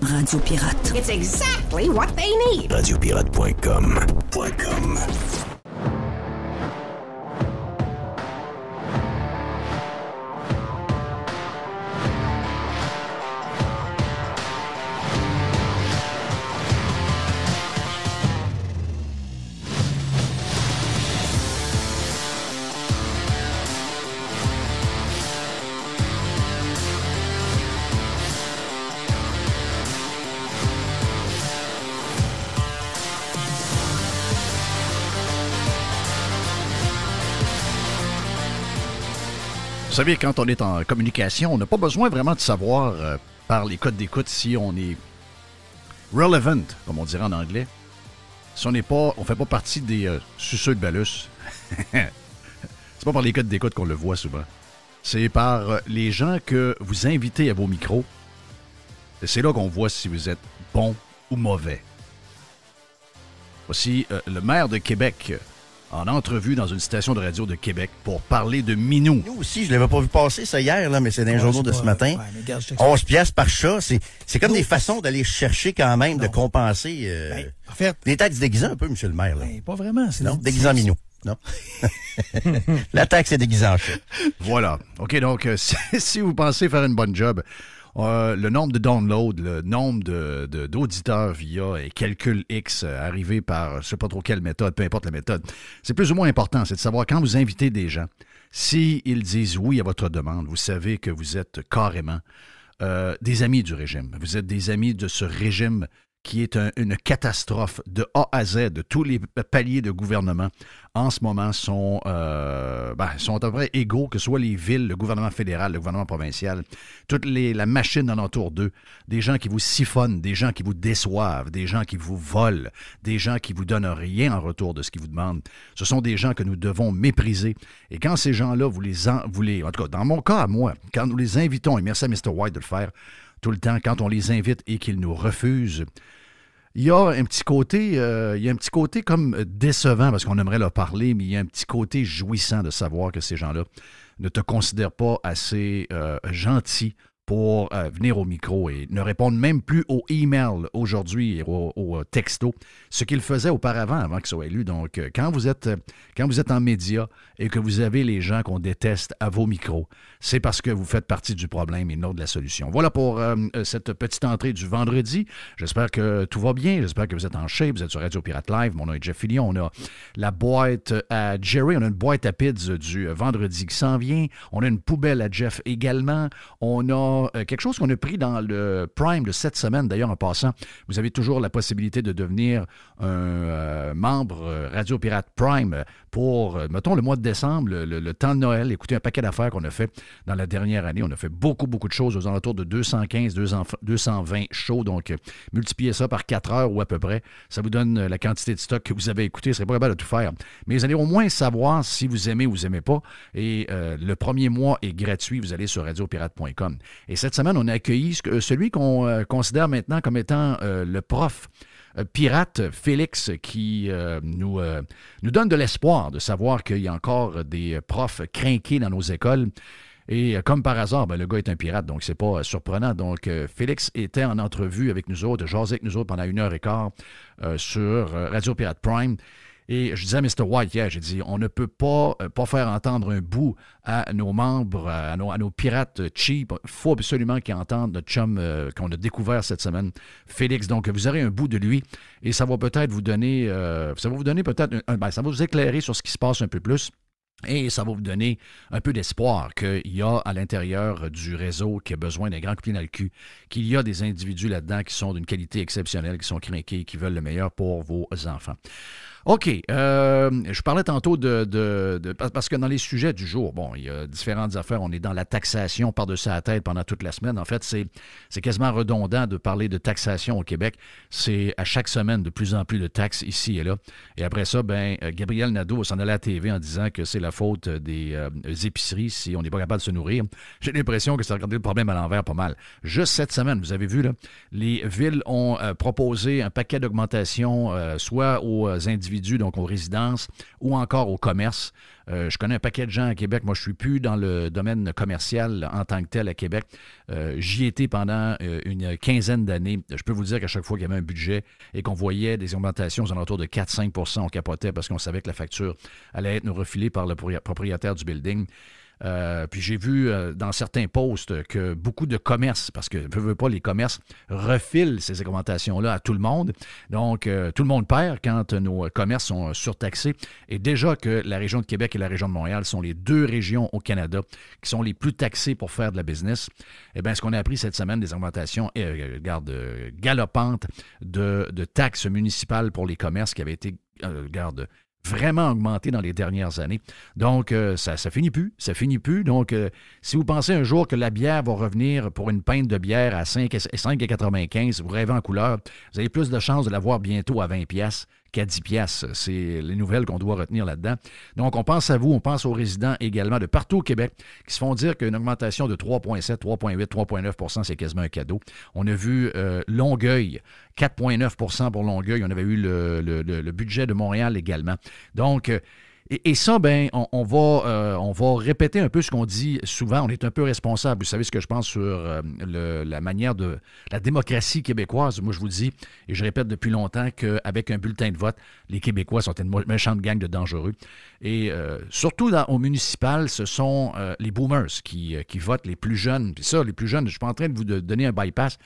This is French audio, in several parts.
Radio Pirate. It's exactly what they need. Radiopirate.com. Vous savez, quand on est en communication, on n'a pas besoin vraiment de savoir par les codes d'écoute si on est relevant, comme on dirait en anglais. Si on ne fait pas partie des suceux de balus. C'est pas par les codes d'écoute qu'on le voit souvent. C'est par les gens que vous invitez à vos micros. Et c'est là qu'on voit si vous êtes bon ou mauvais. Voici le maire de Québec en entrevue dans une station de radio de Québec pour parler de Minou. Nous aussi, je l'avais pas vu passer ça hier, là, mais c'est dans les journaux de ce matin. 11 piastres par chat, c'est comme des façons d'aller chercher quand même, de compenser en fait, les têtes déguisées un peu, monsieur le maire. Là. Pas vraiment. Non, déguisant Minou. Non. La taxe est déguisée en chat. Voilà. OK, donc, si vous pensez faire une bonne job, le nombre de downloads, le nombre d'auditeurs via calcul X arrivé par je ne sais pas trop quelle méthode, peu importe la méthode, c'est plus ou moins important. C'est de savoir quand vous invitez des gens, s'ils disent oui à votre demande, vous savez que vous êtes carrément des amis du régime. Vous êtes des amis de ce régime qui est une catastrophe de A à Z. De tous les paliers de gouvernement en ce moment sont à peu près égaux, que ce soit les villes, le gouvernement fédéral, le gouvernement provincial, toute la machine alentour d'eux, des gens qui vous siphonnent, des gens qui vous déçoivent, des gens qui vous volent, des gens qui vous donnent rien en retour de ce qu'ils vous demandent. Ce sont des gens que nous devons mépriser. Et quand ces gens-là, en tout cas, dans mon cas à moi, quand nous les invitons, et merci à Mr. White de le faire tout le temps, quand on les invite et qu'ils nous refusent, il y a un petit côté comme décevant parce qu'on aimerait leur parler, mais il y a un petit côté jouissant de savoir que ces gens-là ne te considèrent pas assez gentil pour venir au micro et ne répondent même plus aux emails aujourd'hui et aux textos, ce qu'ils faisaient auparavant avant qu'ils soient élus. Donc, quand vous êtes en média et que vous avez les gens qu'on déteste à vos micros, c'est parce que vous faites partie du problème et non de la solution. Voilà pour cette petite entrée du vendredi. J'espère que tout va bien. J'espère que vous êtes en shape. Vous êtes sur Radio Pirate Live. Mon nom est Jeff Fillion. On a la boîte à Jerry. On a une boîte à Pids du vendredi qui s'en vient. On a une poubelle à Jeff également. On a quelque chose qu'on a pris dans le Prime de cette semaine. D'ailleurs, en passant, vous avez toujours la possibilité de devenir un membre Radio Pirate Prime pour, mettons, le mois de décembre, le temps de Noël. Écoutez, un paquet d'affaires qu'on a fait dans la dernière année. On a fait beaucoup de choses aux alentours de 215, 220 shows. Donc, multipliez ça par 4 heures ou à peu près. Ça vous donne la quantité de stock que vous avez écouté. Ce serait pas capable de tout faire. Mais vous allez au moins savoir si vous aimez ou vous n'aimez pas. Et le premier mois est gratuit. Vous allez sur radiopirate.com. Et cette semaine, on a accueilli celui qu'on considère maintenant comme étant le prof pirate, Félix, qui nous donne de l'espoir de savoir qu'il y a encore des profs crinqués dans nos écoles. Et comme par hasard, le gars est un pirate, donc c'est pas surprenant. Donc, Félix était en entrevue avec nous autres, jasait avec nous autres pendant 1h15 sur Radio Pirate Prime. Et je disais à Mr. White hier, j'ai dit, on ne peut pas faire entendre un bout à nos membres, à nos pirates cheap. Il faut absolument qu'ils entendent notre chum qu'on a découvert cette semaine, Félix. Donc, vous aurez un bout de lui et ça va peut-être vous donner, ça va vous éclairer sur ce qui se passe un peu plus. Et ça va vous donner un peu d'espoir qu'il y a à l'intérieur du réseau qui a besoin d'un grand coup de pied dans le cul, qu'il y a des individus là-dedans qui sont d'une qualité exceptionnelle, qui sont crinqués, qui veulent le meilleur pour vos enfants. OK. Je parlais tantôt parce que dans les sujets du jour, bon, il y a différentes affaires. On est dans la taxation par-dessus la tête pendant toute la semaine. En fait, c'est quasiment redondant de parler de taxation au Québec. C'est à chaque semaine de plus en plus de taxes ici et là. Et après ça, Gabriel Nadeau va s'en aller à la TV en disant que c'est la faute des épiceries si on n'est pas capable de se nourrir. J'ai l'impression que ça a regardé le problème à l'envers pas mal. Juste cette semaine, vous avez vu, là, les villes ont proposé un paquet d'augmentations, soit aux individus, donc aux résidences, ou encore au commerce. Je connais un paquet de gens à Québec. Moi, je ne suis plus dans le domaine commercial en tant que tel à Québec. J'y étais pendant une quinzaine d'années. Je peux vous dire qu'à chaque fois qu'il y avait un budget et qu'on voyait des augmentations aux alentours de 4-5 % on capotait parce qu'on savait que la facture allait être nous refilée par le propriétaire du building. Puis j'ai vu dans certains posts que beaucoup de commerces, parce que veut pas, les commerces refilent ces augmentations-là à tout le monde. Donc, tout le monde perd quand nos commerces sont surtaxés. Et déjà que la région de Québec et la région de Montréal sont les deux régions au Canada qui sont les plus taxées pour faire de la business, eh bien, ce qu'on a appris cette semaine, des augmentations galopantes de taxes municipales pour les commerces qui avaient été, vraiment augmenté dans les dernières années. Donc, ça finit plus. Ça finit plus. Donc, si vous pensez un jour que la bière va revenir pour une pinte de bière à 5,95, vous rêvez en couleur, vous avez plus de chances de l'avoir bientôt à 20 piastres qu'à 10 piastres. C'est les nouvelles qu'on doit retenir là-dedans. Donc, on pense à vous, on pense aux résidents également de partout au Québec qui se font dire qu'une augmentation de 3,7, 3,8, 3,9 % c'est quasiment un cadeau. On a vu Longueuil, 4,9 % pour Longueuil. On avait eu le budget de Montréal également. Donc, et ça, ben, on va répéter un peu ce qu'on dit souvent. On est un peu responsable. Vous savez ce que je pense sur la manière de la démocratie québécoise. Moi, je vous dis, et je répète depuis longtemps, qu'avec un bulletin de vote, les Québécois sont une méchante gang de dangereux. Et surtout au municipal, ce sont les boomers qui votent, les plus jeunes. Puis ça, les plus jeunes, je ne suis pas en train de vous donner un bypass.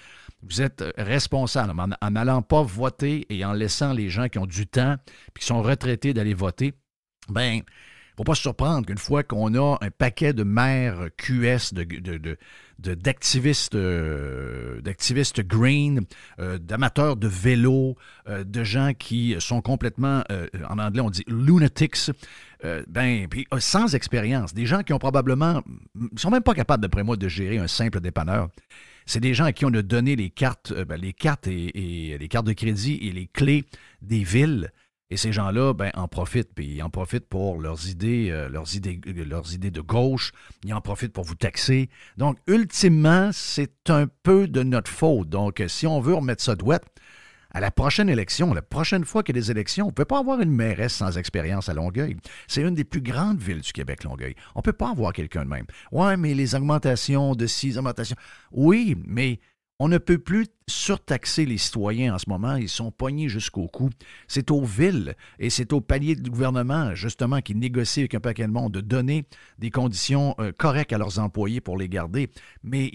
Vous êtes responsable en n'allant pas voter et en laissant les gens qui ont du temps puis qui sont retraités d'aller voter. Ben, il ne faut pas se surprendre qu'une fois qu'on a un paquet de maires QS, d'activistes green, d'amateurs de vélo, de gens qui sont complètement, en anglais on dit lunatics, puis sans expérience, des gens qui ont probablement, ne sont même pas capables, d'après moi, de gérer un simple dépanneur. C'est des gens à qui on a donné les cartes et les cartes de crédit et les clés des villes. Et ces gens-là, en profitent, puis ils en profitent pour leurs idées de gauche, ils en profitent pour vous taxer. Donc, ultimement, c'est un peu de notre faute. Donc, si on veut remettre ça douette, à la prochaine élection, la prochaine fois qu'il y a des élections, on ne peut pas avoir une mairesse sans expérience à Longueuil. C'est une des plus grandes villes du Québec, Longueuil. On ne peut pas avoir quelqu'un de même. Ouais, mais les augmentations de ci, augmentations... Oui, mais... On ne peut plus surtaxer les citoyens en ce moment. Ils sont pognés jusqu'au cou. C'est aux villes et c'est aux paliers du gouvernement, justement, qui négocient avec un paquet de monde de donner des conditions correctes à leurs employés pour les garder. Mais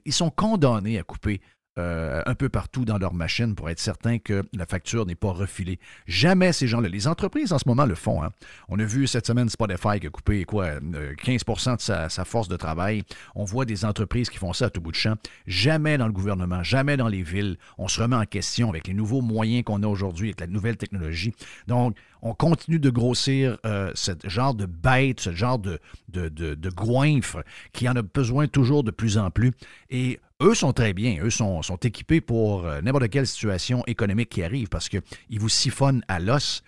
ils sont condamnés à couper un peu partout dans leur machine pour être certain que la facture n'est pas refilée. Jamais ces gens-là. Les entreprises, en ce moment, le font. Hein. On a vu cette semaine Spotify qui a coupé 15 % de sa force de travail. On voit des entreprises qui font ça à tout bout de champ. Jamais dans le gouvernement, jamais dans les villes. On se remet en question avec les nouveaux moyens qu'on a aujourd'hui, avec la nouvelle technologie. Donc, on continue de grossir ce genre de bête, ce genre de goinfre qui en a besoin toujours de plus en plus. Et eux sont très bien. Eux sont équipés pour n'importe quelle situation économique qui arrive parce qu'ils vous siphonnent à l'os.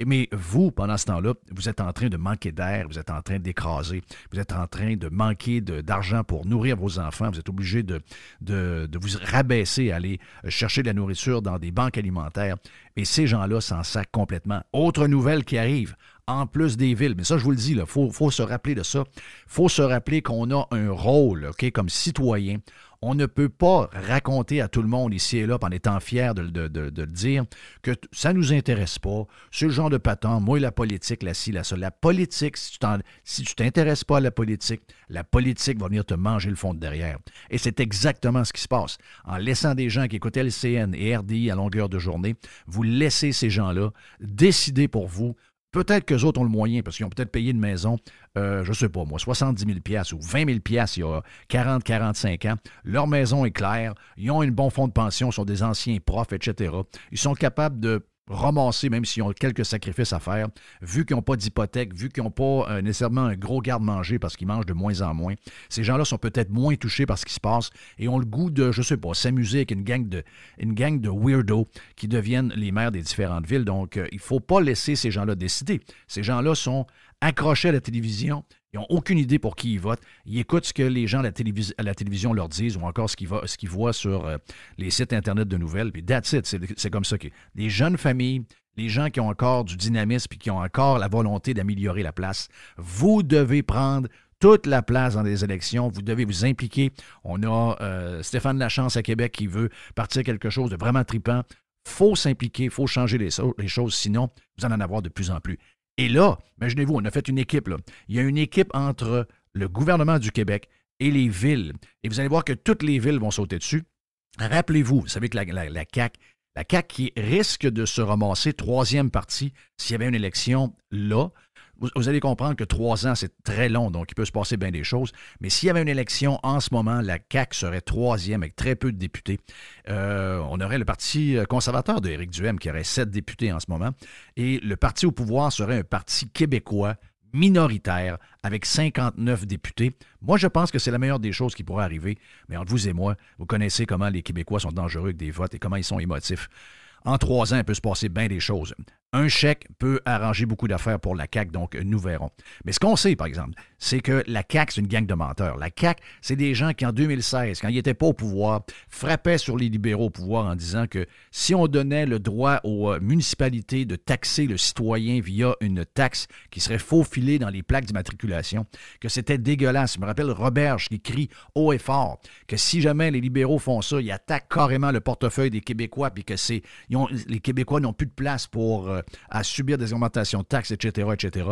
Mais vous, pendant ce temps-là, vous êtes en train de manquer d'air, vous êtes en train d'écraser, vous êtes en train de manquer d'argent pour nourrir vos enfants, vous êtes obligé de vous rabaisser, aller chercher de la nourriture dans des banques alimentaires. Et ces gens-là s'en sacent complètement. Autre nouvelle qui arrive, en plus des villes. Mais ça, je vous le dis, il faut se rappeler de ça. Il faut se rappeler qu'on a un rôle, comme citoyen. On ne peut pas raconter à tout le monde ici et là, en étant fier de le dire, que ça ne nous intéresse pas. C'est le genre de patente. Moi, la politique, la ci, la ça. La politique, si tu t'intéresses pas à la politique va venir te manger le fond de derrière. Et c'est exactement ce qui se passe. En laissant des gens qui écoutaient LCN et RDI à longueur de journée, vous laissez ces gens-là décider pour vous. Peut-être qu'eux autres ont le moyen, parce qu'ils ont peut-être payé une maison, je ne sais pas moi, 70 000 $ ou 20 000 $ il y a 40-45 ans. Leur maison est claire, ils ont un bon fonds de pension, sont des anciens profs, etc. Ils sont capables de ramasser, même s'ils ont quelques sacrifices à faire, vu qu'ils n'ont pas d'hypothèque, vu qu'ils n'ont pas nécessairement un gros garde-manger parce qu'ils mangent de moins en moins. Ces gens-là sont peut-être moins touchés par ce qui se passe et ont le goût de, je ne sais pas, s'amuser avec une gang de weirdos qui deviennent les maires des différentes villes. Donc, il ne faut pas laisser ces gens-là décider. Ces gens-là sont accrochés à la télévision. Ils n'ont aucune idée pour qui ils votent. Ils écoutent ce que les gens à la télévision leur disent ou encore ce qu'ils voient sur les sites Internet de nouvelles. Puis that's it. C'est comme ça que des jeunes familles les gens qui ont encore du dynamisme et qui ont encore la volonté d'améliorer la place, vous devez prendre toute la place dans les élections. Vous devez vous impliquer. On a Stéphane Lachance à Québec qui veut partir quelque chose de vraiment trippant. Il faut s'impliquer, il faut changer les choses, sinon vous allez en avoir de plus en plus. Et là, imaginez-vous, on a fait une équipe. Là. Il y a une équipe entre le gouvernement du Québec et les villes. Et vous allez voir que toutes les villes vont sauter dessus. Rappelez-vous, vous savez que la CAQ qui risque de se ramasser troisième parti s'il y avait une élection là, vous allez comprendre que 3 ans, c'est très long, donc il peut se passer bien des choses. Mais s'il y avait une élection en ce moment, la CAQ serait troisième avec très peu de députés. On aurait le Parti conservateur d'Éric Duhem qui aurait 7 députés en ce moment. Et le parti au pouvoir serait un parti québécois minoritaire avec 59 députés. Moi, je pense que c'est la meilleure des choses qui pourrait arriver. Mais entre vous et moi, vous connaissez comment les Québécois sont dangereux avec des votes et comment ils sont émotifs. En 3 ans, il peut se passer bien des choses. Un chèque peut arranger beaucoup d'affaires pour la CAQ, donc nous verrons. Mais ce qu'on sait, par exemple, c'est que la CAQ, c'est une gang de menteurs. La CAQ, c'est des gens qui, en 2016, quand ils n'étaient pas au pouvoir, frappaient sur les libéraux au pouvoir en disant que si on donnait le droit aux municipalités de taxer le citoyen via une taxe qui serait faufilée dans les plaques d'immatriculation, que c'était dégueulasse. Je me rappelle Roberge qui crie haut et fort que si jamais les libéraux font ça, ils attaquent carrément le portefeuille des Québécois puis que les Québécois n'ont plus de place pour à subir des augmentations de taxes, etc., etc.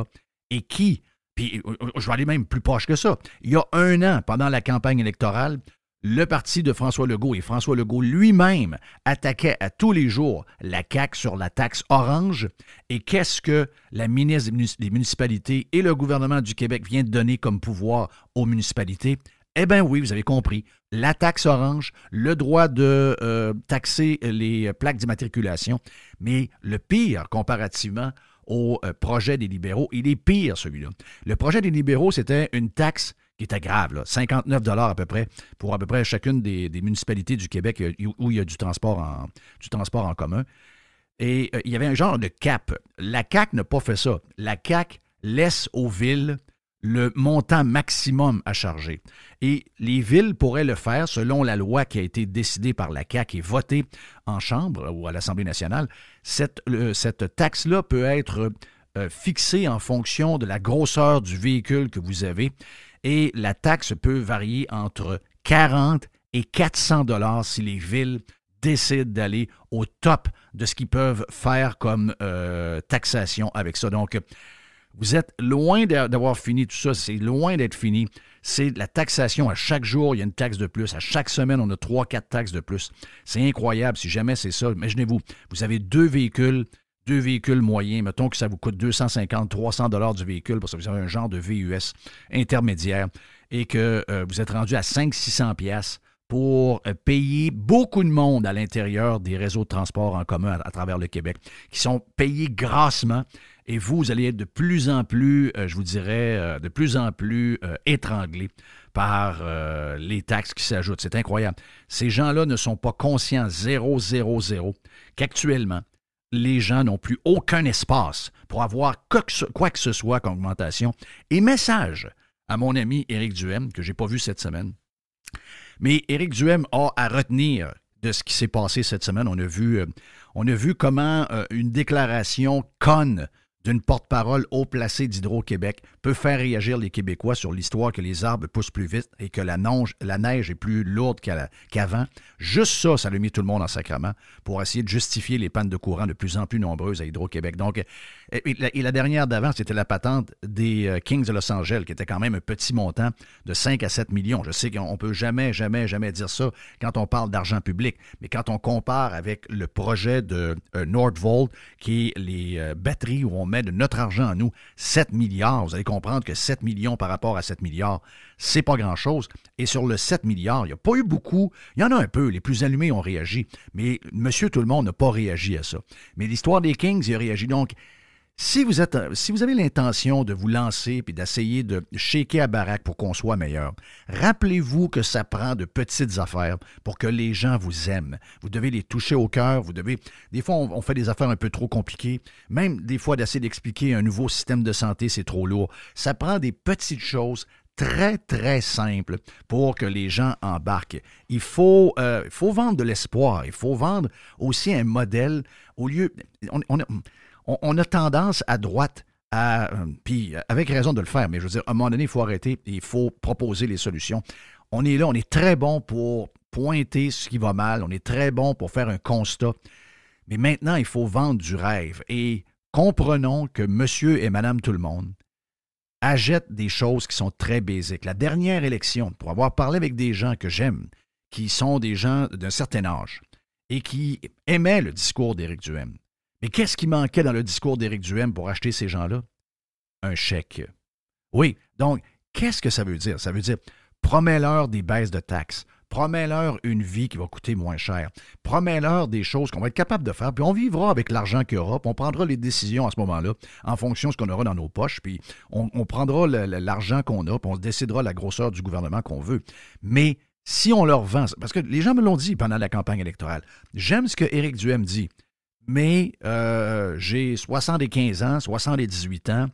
Et qui, puis je vais aller même plus proche que ça, il y a 1 an, pendant la campagne électorale, le parti de François Legault et François Legault lui-même attaquaient à tous les jours la CAQ sur la taxe orange. Et qu'est-ce que la ministre des municipalités et le gouvernement du Québec vient de donner comme pouvoir aux municipalités? Eh bien oui, vous avez compris. La taxe orange, le droit de taxer les plaques d'immatriculation, mais le pire comparativement au projet des libéraux, il est pire celui-là. Le projet des libéraux, c'était une taxe qui était grave, là, 59 $ à peu près, pour à peu près chacune des municipalités du Québec où il y a du transport en commun. Et il y avait un genre de cap. La CAQ n'a pas fait ça. La CAQ laisse aux villes le montant maximum à charger. Et les villes pourraient le faire selon la loi qui a été décidée par la CAQ et votée en Chambre ou à l'Assemblée nationale. Cette taxe-là peut être fixée en fonction de la grosseur du véhicule que vous avez et la taxe peut varier entre 40 et 400 $ si les villes décident d'aller au top de ce qu'ils peuvent faire comme taxation avec ça. Donc, vous êtes loin d'avoir fini tout ça, c'est loin d'être fini. C'est de la taxation à chaque jour, il y a une taxe de plus. À chaque semaine, on a 3-4 taxes de plus. C'est incroyable si jamais c'est ça. Imaginez-vous, vous avez deux véhicules moyens. Mettons que ça vous coûte 250-300 $ du véhicule parce que vous avez un genre de VUS intermédiaire et que vous êtes rendu à 500-600$ pour payer beaucoup de monde à l'intérieur des réseaux de transport en commun à travers le Québec, qui sont payés grassement. Et vous allez être de plus en plus, je vous dirais, de plus en plus étranglés par les taxes qui s'ajoutent. C'est incroyable. Ces gens-là ne sont pas conscients, 000, qu'actuellement, les gens n'ont plus aucun espace pour avoir quoi que ce soit comme augmentation. Et message à mon ami Éric Duhem, que je n'ai pas vu cette semaine. Mais Éric Duhem a à retenir de ce qui s'est passé cette semaine. On a vu comment une déclaration conne d'une porte-parole haut placée d'Hydro-Québec peut faire réagir les Québécois sur l'histoire que les arbres poussent plus vite et que la neige est plus lourde qu'avant. Juste ça, ça a mis tout le monde en sacrement pour essayer de justifier les pannes de courant de plus en plus nombreuses à Hydro-Québec. Donc, et la dernière d'avant, c'était la patente des Kings de Los Angeles, qui était quand même un petit montant de 5 à 7 millions. Je sais qu'on ne peut jamais dire ça quand on parle d'argent public, mais quand on compare avec le projet de Nordvolt, qui est les batteries où on met de notre argent à nous, 7 milliards. Vous allez comprendre que 7 millions par rapport à 7 milliards, c'est pas grand-chose. Et sur le 7 milliards, il n'y a pas eu beaucoup. Il y en a un peu. Les plus allumés ont réagi. Mais monsieur tout le monde n'a pas réagi à ça. Mais l'histoire des Kings, il a réagi. Donc, si vous avez l'intention de vous lancer et d'essayer de shaker à baraque pour qu'on soit meilleur, rappelez-vous que ça prend de petites affaires pour que les gens vous aiment. Vous devez les toucher au cœur. Des fois, on fait des affaires un peu trop compliquées. Même des fois, d'essayer d'expliquer un nouveau système de santé, c'est trop lourd. Ça prend des petites choses très, très simple pour que les gens embarquent. Il faut vendre de l'espoir. Il faut vendre aussi un modèle au lieu... On a tendance à droite puis avec raison de le faire, mais je veux dire, à un moment donné, il faut arrêter et il faut proposer les solutions. On est là, on est très bon pour pointer ce qui va mal, on est très bon pour faire un constat, mais maintenant, il faut vendre du rêve. Et comprenons que monsieur et madame tout le monde achètent des choses qui sont très basiques. La dernière élection, pour avoir parlé avec des gens que j'aime, qui sont des gens d'un certain âge et qui aimaient le discours d'Éric Duhaime, mais qu'est-ce qui manquait dans le discours d'Éric Duhaime pour acheter ces gens-là? Un chèque. Oui, donc, qu'est-ce que ça veut dire? Ça veut dire, promets-leur des baisses de taxes, promets-leur une vie qui va coûter moins cher, promets-leur des choses qu'on va être capable de faire, puis on vivra avec l'argent qu'il y aura, puis on prendra les décisions à ce moment-là, en fonction de ce qu'on aura dans nos poches, puis on prendra l'argent qu'on a, puis on décidera la grosseur du gouvernement qu'on veut. Mais si on leur vend, parce que les gens me l'ont dit pendant la campagne électorale, j'aime ce que Éric Duhaime dit, mais j'ai 75 ans, 78 ans.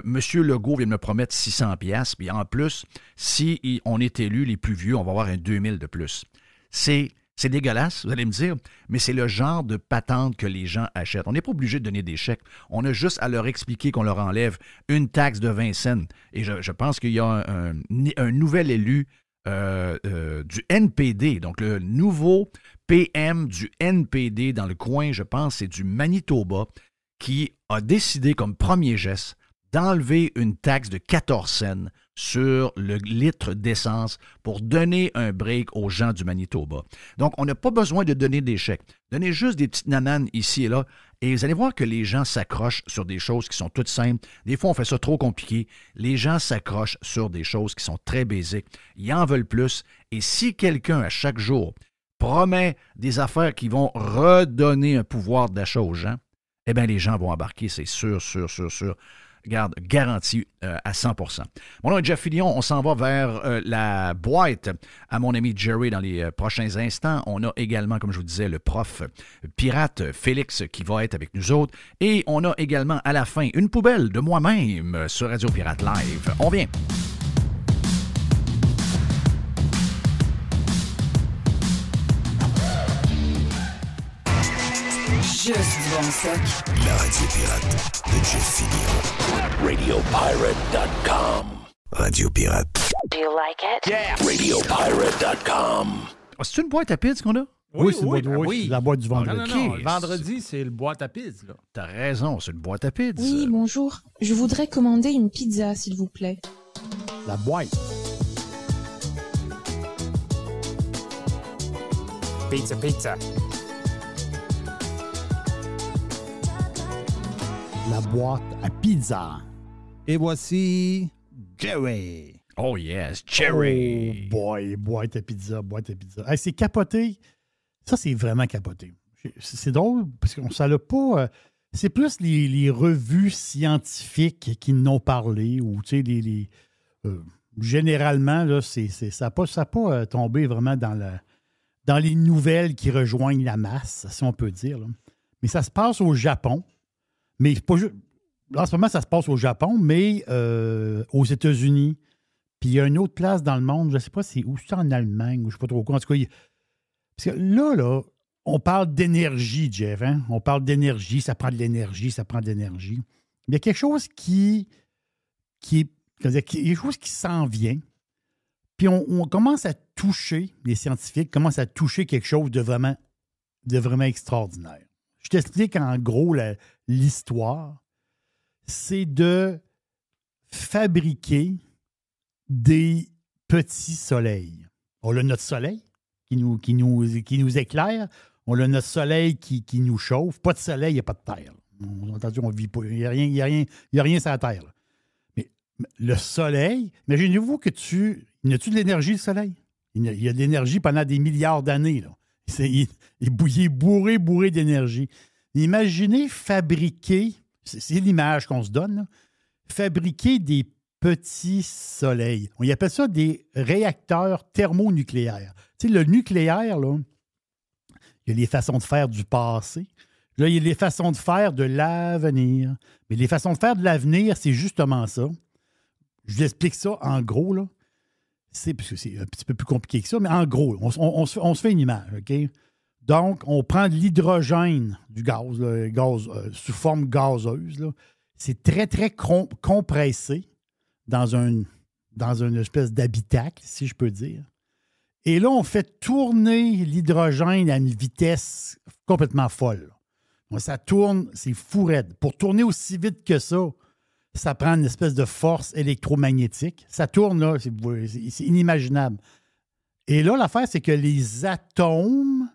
Monsieur Legault vient de me promettre 600 piastres, puis en plus, si on est élu les plus vieux, on va avoir un 2000 de plus. C'est dégueulasse, vous allez me dire, mais c'est le genre de patente que les gens achètent. On n'est pas obligé de donner des chèques. On a juste à leur expliquer qu'on leur enlève une taxe de 20 cents. Et je pense qu'il y a un nouvel élu du NPD, donc le nouveau PM du NPD dans le coin, je pense, c'est du Manitoba, qui a décidé comme premier geste d'enlever une taxe de 14 cents sur le litre d'essence pour donner un break aux gens du Manitoba. Donc, on n'a pas besoin de donner des chèques. Donnez juste des petites nananes ici et là, et vous allez voir que les gens s'accrochent sur des choses qui sont toutes simples. Des fois, on fait ça trop compliqué. Les gens s'accrochent sur des choses qui sont très basiques. Ils en veulent plus. Et si quelqu'un, à chaque jour, promet des affaires qui vont redonner un pouvoir d'achat aux gens, eh bien, les gens vont embarquer, c'est sûr. Regarde, garanti à 100%. Mon nom est Jeff Fillion. On s'en va vers la boîte à mon ami Jerry dans les prochains instants. On a également, comme je vous disais, le prof pirate Félix qui va être avec nous autres. Et on a également à la fin une poubelle de moi-même sur Radio Pirate Live. On vient. Juste du bon stock. La radio pirate de Jeff Fillion. RadioPirate.com. Radio Pirate. Do you like it? Yeah! RadioPirate.com. C'est une boîte à pizza qu'on a? Oui, c'est la boîte du vendredi. Non, le vendredi, c'est le boîte à pizza. Là. T'as raison, c'est une boîte à pizza. Oui, bonjour. Je voudrais commander une pizza, s'il vous plaît. La boîte. Pizza. La boîte à pizza. Et voici Jerry. Oh yes, Jerry. Oh boy, boîte à pizza. Hey, c'est capoté. Ça, c'est vraiment capoté. C'est drôle parce qu'on ça l'a pas... c'est plus les revues scientifiques qui n'ont parlé ou, tu sais, généralement, là, ça n'a pas tombé vraiment dans les nouvelles qui rejoignent la masse, si on peut dire. Là. Mais ça se passe au Japon. Mais pas juste. En ce moment, ça se passe au Japon, mais aux États-Unis. Puis il y a une autre place dans le monde, je ne sais pas c'est où, c'est en Allemagne, ou je ne sais pas trop quoi. En tout cas, parce que là, on parle d'énergie, Jeff. Hein? On parle d'énergie, ça prend de l'énergie. Il y a quelque chose qui s'en vient. Puis on commence à toucher, les scientifiques commencent à toucher quelque chose de vraiment extraordinaire. Je t'explique en gros l'histoire. C'est de fabriquer des petits soleils. On a notre soleil qui nous éclaire. On a notre soleil qui nous chauffe. Pas de soleil, il n'y a pas de terre. On vit pas. Il n'y a rien sur la terre. Là. Mais le soleil, imaginez-vous il y a-tu de l'énergie, le soleil? Il y a de l'énergie pendant des milliards d'années. Là. Il est bourré d'énergie. Imaginez fabriquer, c'est l'image qu'on se donne, là, fabriquer des petits soleils. On y appelle ça des réacteurs thermonucléaires. Tu sais, le nucléaire, là, il y a les façons de faire du passé. Là, il y a les façons de faire de l'avenir. Mais les façons de faire de l'avenir, c'est justement ça. Je vous explique ça en gros, là. Parce que c'est un petit peu plus compliqué que ça, mais en gros, on se fait une image, OK? Donc, on prend de l'hydrogène du gaz, là, sous forme gazeuse. Là. C'est très, très compressé dans une espèce d'habitacle, si je peux dire. Et là, on fait tourner l'hydrogène à une vitesse complètement folle. Donc, ça tourne, c'est fou raide. Pour tourner aussi vite que ça prend une espèce de force électromagnétique. Ça tourne, là, c'est inimaginable. Et là, l'affaire, c'est que les atomes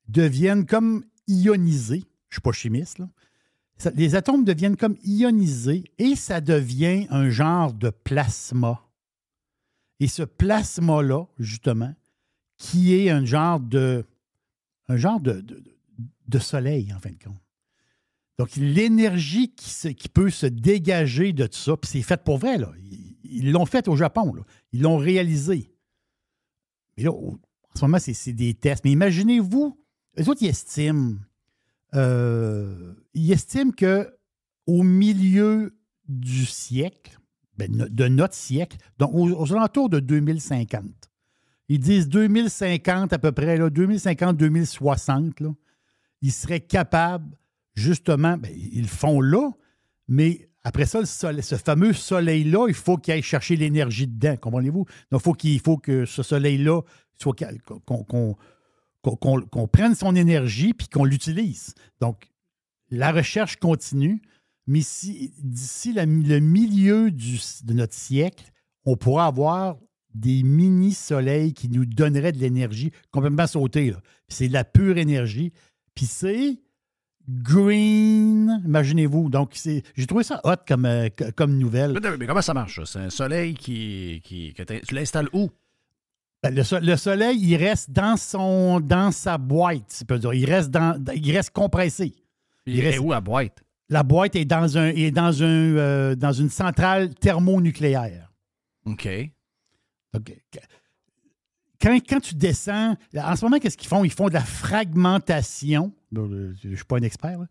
deviennent comme ionisés. Je ne suis pas chimiste, là. Les atomes deviennent comme ionisés et ça devient un genre de plasma. Et ce plasma-là, justement, qui est un genre de soleil, en fin de compte. Donc, l'énergie qui peut se dégager de tout ça, puis c'est fait pour vrai, là. Ils l'ont fait au Japon, là. Ils l'ont réalisé. Mais là, en ce moment, c'est des tests. Mais imaginez-vous, eux autres, ils estiment qu'au milieu du siècle, de notre siècle, donc aux alentours de 2050, ils disent 2050 à peu près, là, 2050-2060, là, ils seraient capables, justement, ils le font là, mais après ça, ce fameux soleil-là, il faut qu'il aille chercher l'énergie dedans, comprenez-vous? Donc, il faut que ce soleil-là soit qu'on prenne son énergie puis qu'on l'utilise. Donc, la recherche continue, mais d'ici le milieu de notre siècle, on pourra avoir des mini-soleils qui nous donneraient de l'énergie complètement sautée. Là. C'est de la pure énergie. Puis c'est green, imaginez-vous. Donc, j'ai trouvé ça hot comme nouvelle. Mais comment ça marche, ça? C'est un soleil que tu l'installes où? Le soleil, il reste dans sa boîte, si peut dire. Il reste compressé. Il reste où, la boîte? La boîte est dans une centrale thermonucléaire. OK. Quand tu descends, en ce moment, qu'est-ce qu'ils font? Ils font de la fragmentation. Je ne suis pas un expert. Là.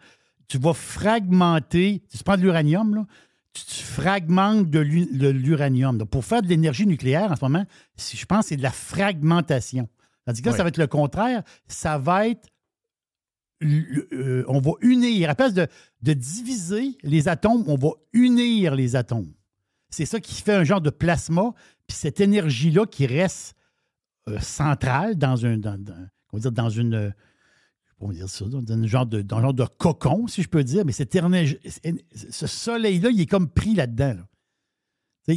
Tu vas fragmenter, tu prends de l'uranium, là, tu fragmentes de l'uranium. Donc, pour faire de l'énergie nucléaire, en ce moment, je pense que c'est de la fragmentation. Tandis que là, ça va être le contraire. Ça va être... on va unir. À place de diviser les atomes, on va unir les atomes. C'est ça qui fait un genre de plasma. Puis cette énergie-là qui reste centrale dans un genre de cocon, si je peux dire. Mais ce soleil-là, il est comme pris là-dedans. Là.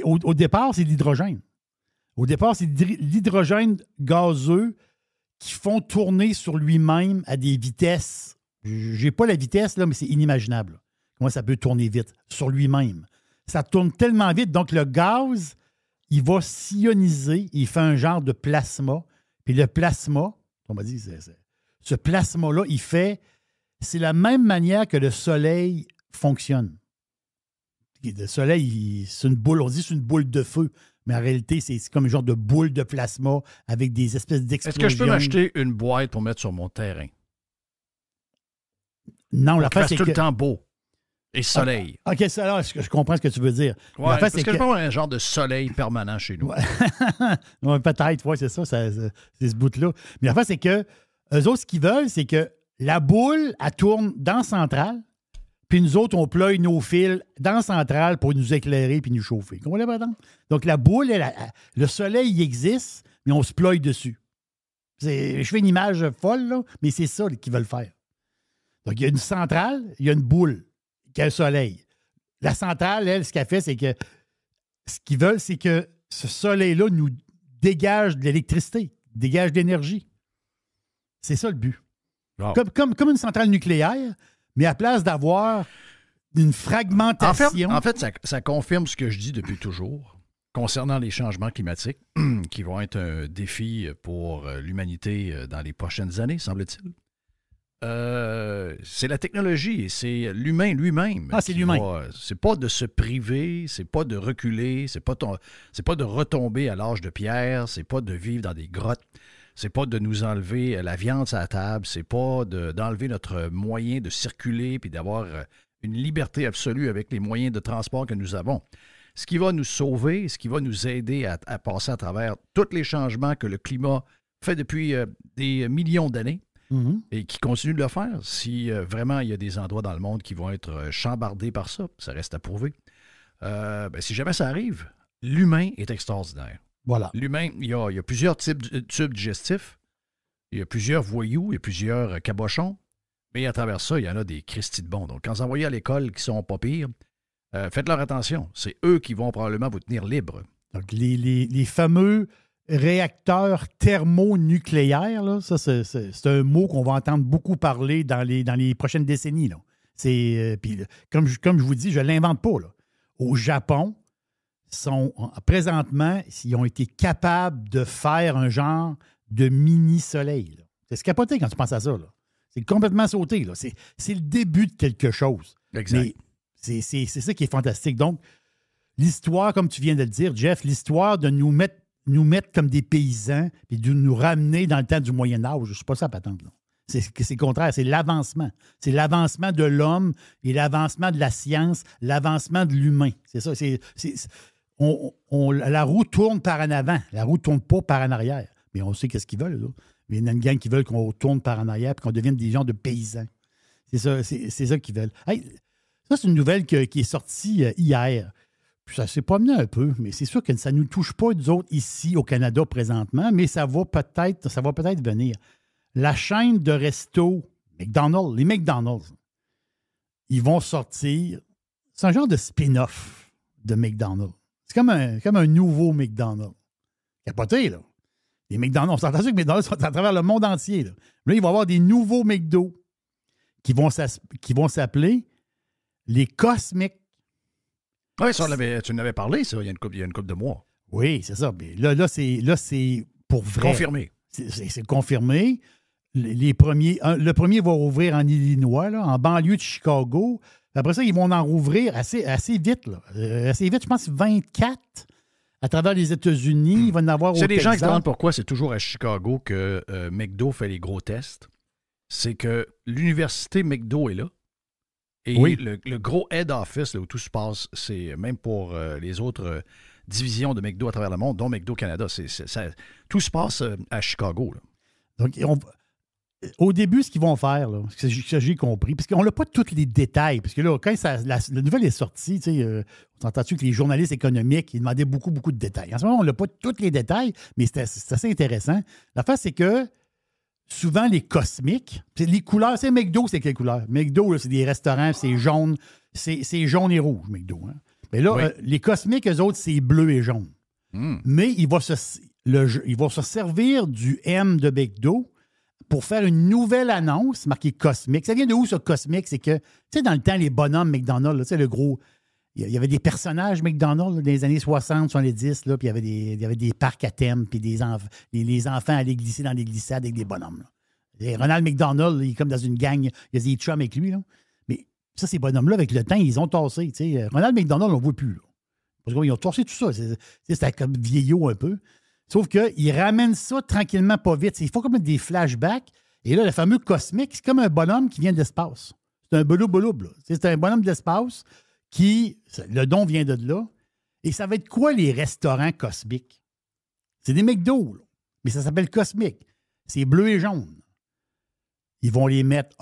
Au départ, c'est de l'hydrogène. Au départ, c'est de l'hydrogène gazeux qui font tourner sur lui-même à des vitesses. J'ai pas la vitesse, là, mais c'est inimaginable. Comment ça peut tourner vite sur lui-même. Ça tourne tellement vite, donc le gaz, il va s'ioniser, il fait un genre de plasma. Puis le plasma, on m'a dit, ce plasma-là, c'est la même manière que le soleil fonctionne. Le soleil, c'est une boule, on dit c'est une boule de feu. Mais en réalité, c'est comme un genre de boule de plasma avec des espèces d'explosions. Est-ce que je peux m'acheter une boîte pour mettre sur mon terrain? Non, la face, c'est tout le temps beau. Et soleil. OK, ça, là, je comprends ce que tu veux dire. Ouais, parce que je peux avoir un genre de soleil permanent chez nous. Ouais, peut-être, oui, c'est ça, c'est ce bout-là. Mais la face, c'est que eux autres, ce qu'ils veulent, c'est que la boule, elle tourne dans la centrale, puis nous autres, on ploie nos fils dans la centrale pour nous éclairer puis nous chauffer. Comprenez pas? Donc, la boule, le soleil, il existe, mais on se ploie dessus. Je fais une image folle, là, mais c'est ça qu'ils veulent faire. Donc, il y a une centrale, il y a une boule qui a un soleil. La centrale, elle, ce qu'elle fait, c'est que ce qu'ils veulent, c'est que ce soleil-là nous dégage de l'électricité, dégage de l'énergie. C'est ça le but. Wow. Comme une centrale nucléaire, mais à place d'avoir une fragmentation... En fait, ça confirme ce que je dis depuis toujours concernant les changements climatiques qui vont être un défi pour l'humanité dans les prochaines années, semble-t-il. C'est la technologie et c'est l'humain lui-même. Ah, c'est l'humain. C'est pas de se priver, c'est pas de reculer, c'est pas de retomber à l'âge de pierre, c'est pas de vivre dans des grottes, c'est pas de nous enlever la viande à la table, c'est pas d'enlever notre moyen de circuler puis d'avoir une liberté absolue avec les moyens de transport que nous avons. ce qui va nous sauver, ce qui va nous aider à passer à travers tous les changements que le climat fait depuis des millions d'années et qui continue de le faire. Si vraiment il y a des endroits dans le monde qui vont être chambardés par ça, ça reste à prouver. Si jamais ça arrive, l'humain est extraordinaire. Voilà. L'humain, il y a plusieurs types de tubes digestifs, il y a plusieurs voyous, il y a plusieurs cabochons, mais à travers ça, il y en a des Christy de bons. Donc, quand vous envoyez à l'école qui sont pas pires, faites-leur attention. C'est eux qui vont probablement vous tenir libre. Donc, les fameux réacteurs thermonucléaires, là, ça, c'est un mot qu'on va entendre beaucoup parler dans les prochaines décennies. Là. Puis, comme je vous dis, je ne l'invente pas. Là. Au Japon, présentement, ils ont été capables de faire un genre de mini-soleil. Là. C'est capoté quand tu penses à ça. Là. C'est complètement sauté. Là. C'est le début de quelque chose. Exact. Mais c'est ça qui est fantastique. Donc, l'histoire, comme tu viens de le dire, Jeff, l'histoire de nous mettre comme des paysans et de nous ramener dans le temps du Moyen-Âge, je ne suis pas ça patente. Là. C'est le contraire, c'est l'avancement. C'est l'avancement de l'homme et l'avancement de la science, l'avancement de l'humain. C'est ça. La roue tourne par en avant. La roue ne tourne pas par en arrière. Mais on sait qu'est-ce qu'ils veulent. Là. Il y a une gang qui veulent qu'on tourne par en arrière et qu'on devienne des gens de paysans. C'est ça qu'ils veulent. Hey, ça, c'est une nouvelle qui est sortie hier. Puis ça s'est promené un peu, mais c'est sûr que ça ne nous touche pas, nous autres, ici au Canada présentement, mais ça va peut-être venir. La chaîne de resto McDonald's, les McDonald's, ils vont sortir. C'est un genre de spin-off de McDonald's. C'est comme un nouveau McDonald's. Capoté, là. Les McDonald's, on s'entend que McDonald's sont à travers le monde entier. Là, il va y avoir des nouveaux McDo qui vont s'appeler les Cosmic. Oui, tu en avais parlé, ça, il y a une couple de mois. Oui, c'est ça. Mais là, c'est pour vrai. Confirmé. C'est confirmé. Le premier va rouvrir en Illinois, là, en banlieue de Chicago. Après ça, ils vont en rouvrir assez vite. Là. Assez vite, je pense 24 à travers les États-Unis. Il va en avoir au Texas. C'est des gens qui se demandent pourquoi c'est toujours à Chicago que McDo fait les gros tests. C'est que l'université McDo est là. Et oui. le gros head office, là, où tout se passe, c'est même pour les autres divisions de McDo à travers le monde, dont McDo Canada, tout se passe à Chicago. Là. Donc, au début, ce qu'ils vont faire, là, ce que j'ai compris, parce qu'on n'a pas tous les détails, parce que là, quand la nouvelle est sortie, on s'entend-tu que les journalistes économiques, ils demandaient beaucoup, beaucoup de détails. En ce moment, on n'a pas tous les détails, mais c'est assez intéressant. L'affaire, c'est que souvent, les cosmiques, les couleurs, c'est McDo, c'est quelle couleur? McDo, là, c'est des restaurants, c'est jaune, c'est jaune et rouge, McDo. Hein? Mais là, oui. Les cosmiques, eux autres, c'est bleu et jaune. Mais ils vont se servir du M de McDo pour faire une nouvelle annonce marquée Cosmic. Ça vient de où, ça, Cosmic? C'est que, tu sais, dans le temps, les bonhommes McDonald's, tu sais, le gros... Il y avait des personnages McDonald's là, dans les années 60, 70, là, puis il y avait des parcs à thème, puis les enfants allaient glisser dans les glissades avec des bonhommes. Là. Et Ronald McDonald, il est comme dans une gang, il y a des chums avec lui. Là. Mais ça, ces bonhommes-là, avec le temps, ils ont tassé. Tu sais. Ronald McDonald, on ne le voit plus. Là. Parce qu'ils ont tassé tout ça. C'était comme vieillot un peu. Sauf qu'ils ramènent ça tranquillement, pas vite. Il faut comme des flashbacks. Et là, le fameux cosmique, c'est comme un bonhomme qui vient de l'espace. C'est un beloub-beloub. C'est un bonhomme de l'espace qui, le don vient de là. Et ça va être quoi les restaurants cosmiques? C'est des McDo, là. Mais ça s'appelle cosmique. C'est bleu et jaune. Ils vont les mettre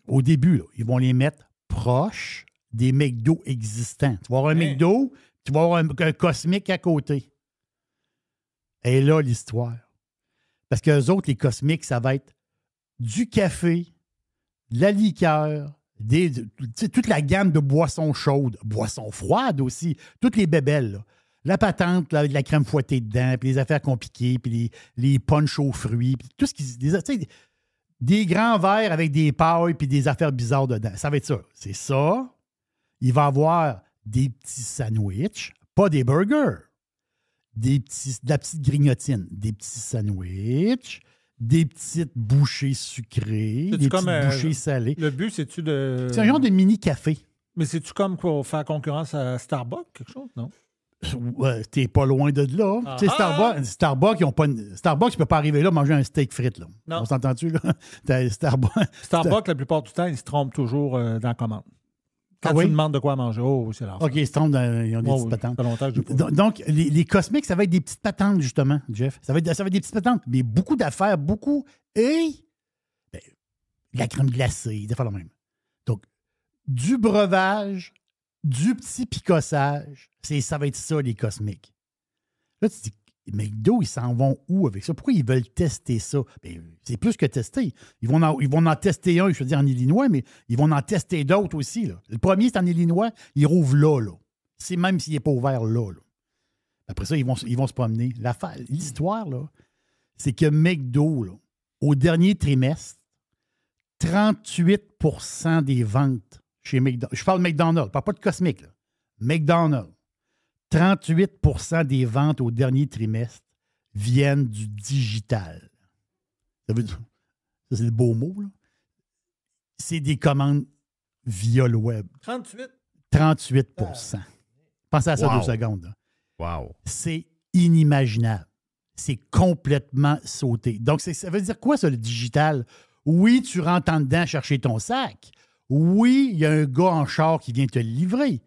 au début, là, ils vont les mettre proches des McDo existants. Tu vas avoir un McDo, tu vas avoir un cosmique à côté. Et là, l'histoire. Parce qu'eux autres, les cosmiques, ça va être du café, de la liqueur, toute la gamme de boissons chaudes, boissons froides aussi, toutes les bébelles. Là. La patente, là, avec de la crème fouettée dedans, puis les affaires compliquées, puis les punchs aux fruits, puis tout ce qui... Des grands verres avec des pailles puis des affaires bizarres dedans. Ça va être ça. C'est ça. Il va y avoir des petits sandwichs, pas des burgers. De la petite grignotine, des petits sandwichs, des petites bouchées sucrées, des petites bouchées salées. Le but, c'est-tu de... C'est un genre de mini-café. Mais c'est-tu comme pour faire concurrence à Starbucks, quelque chose, non? T'es pas loin de là. Ah, Tu sais, Starbucks, ils ont pas Starbucks, tu peux pas arriver là manger un steak frites. Là. Non. On s'entend-tu, là? Starbucks, la plupart du temps, ils se trompent toujours dans la commande. Quand tu demandes de quoi manger, c'est l'enfer. OK, ils ont des petites patentes. Ça fait longtemps que j'ai pas vu. Donc, les cosmiques, ça va être des petites patentes, justement, Jeff. Ça va être des petites patentes, mais beaucoup d'affaires, beaucoup. Et la crème glacée, des fois la même. Donc, du breuvage, du petit picossage, ça va être ça, les cosmiques. Là, tu te dis, McDo, ils s'en vont où avec ça? Pourquoi ils veulent tester ça? Bien, c'est plus que tester. Ils vont en tester un, je veux dire, en Illinois, mais ils vont en tester d'autres aussi. Là. Le premier, c'est en Illinois, ils rouvrent là. C'est même s'il n'est pas ouvert là. Après ça, ils vont se promener. L'histoire, là, c'est que McDo, là, au dernier trimestre, 38% des ventes chez McDonald's. Je parle de McDonald's, je parle pas de Cosmic. Là. McDonald's. 38% des ventes au dernier trimestre viennent du digital. Ça veut dire, ça c'est le beau mot, là. C'est des commandes via le web. 38%. Pensez à ça 2 secondes. Là. Wow. C'est inimaginable. C'est complètement sauté. Donc, ça veut dire quoi, ça, le digital? Oui, tu rentres en dedans chercher ton sac. Oui, il y a un gars en char qui vient te le livrer.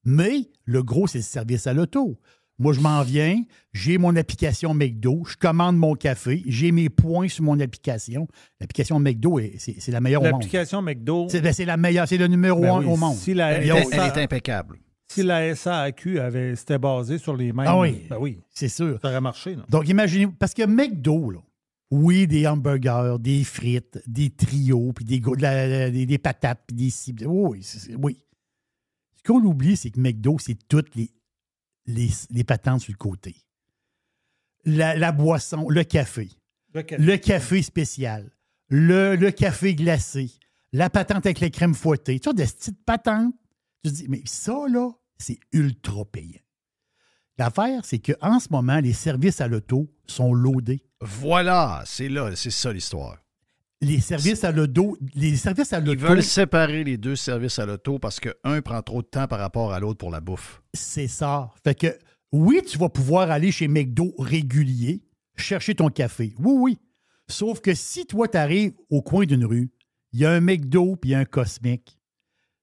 Mais le gros, c'est le service à l'auto. Moi, je m'en viens, j'ai mon application McDo, je commande mon café, j'ai mes points sur mon application. L'application McDo, c'est la meilleure au monde. L'application McDo... C'est la meilleure, c'est le numéro 1 au monde. Si elle est impeccable. Si la SAQ s'était basée sur les mêmes... Ah oui, ben oui, c'est sûr. Ça aurait marché. Non? Donc, imaginez, parce que McDo, là, oui, des hamburgers, des frites, des trios, puis des patates, puis des cibles. Oui. Ce qu'on oublie, c'est que McDo, c'est toutes les patentes sur le côté. La boisson, le café. Le café spécial. Le café glacé. La patente avec les crèmes fouettées. Tu vois, des petites patentes. Tu te dis, mais ça, là, c'est ultra payant. L'affaire, c'est qu'en ce moment, les services à l'auto sont loadés. Voilà, c'est ça l'histoire. Les services à l'auto... Ils veulent séparer les deux services à l'auto parce qu'un prend trop de temps par rapport à l'autre pour la bouffe. C'est ça. Fait que, oui, tu vas pouvoir aller chez McDo régulier, chercher ton café. Oui. Sauf que si toi, tu arrives au coin d'une rue, il y a un McDo puis un Cosmic.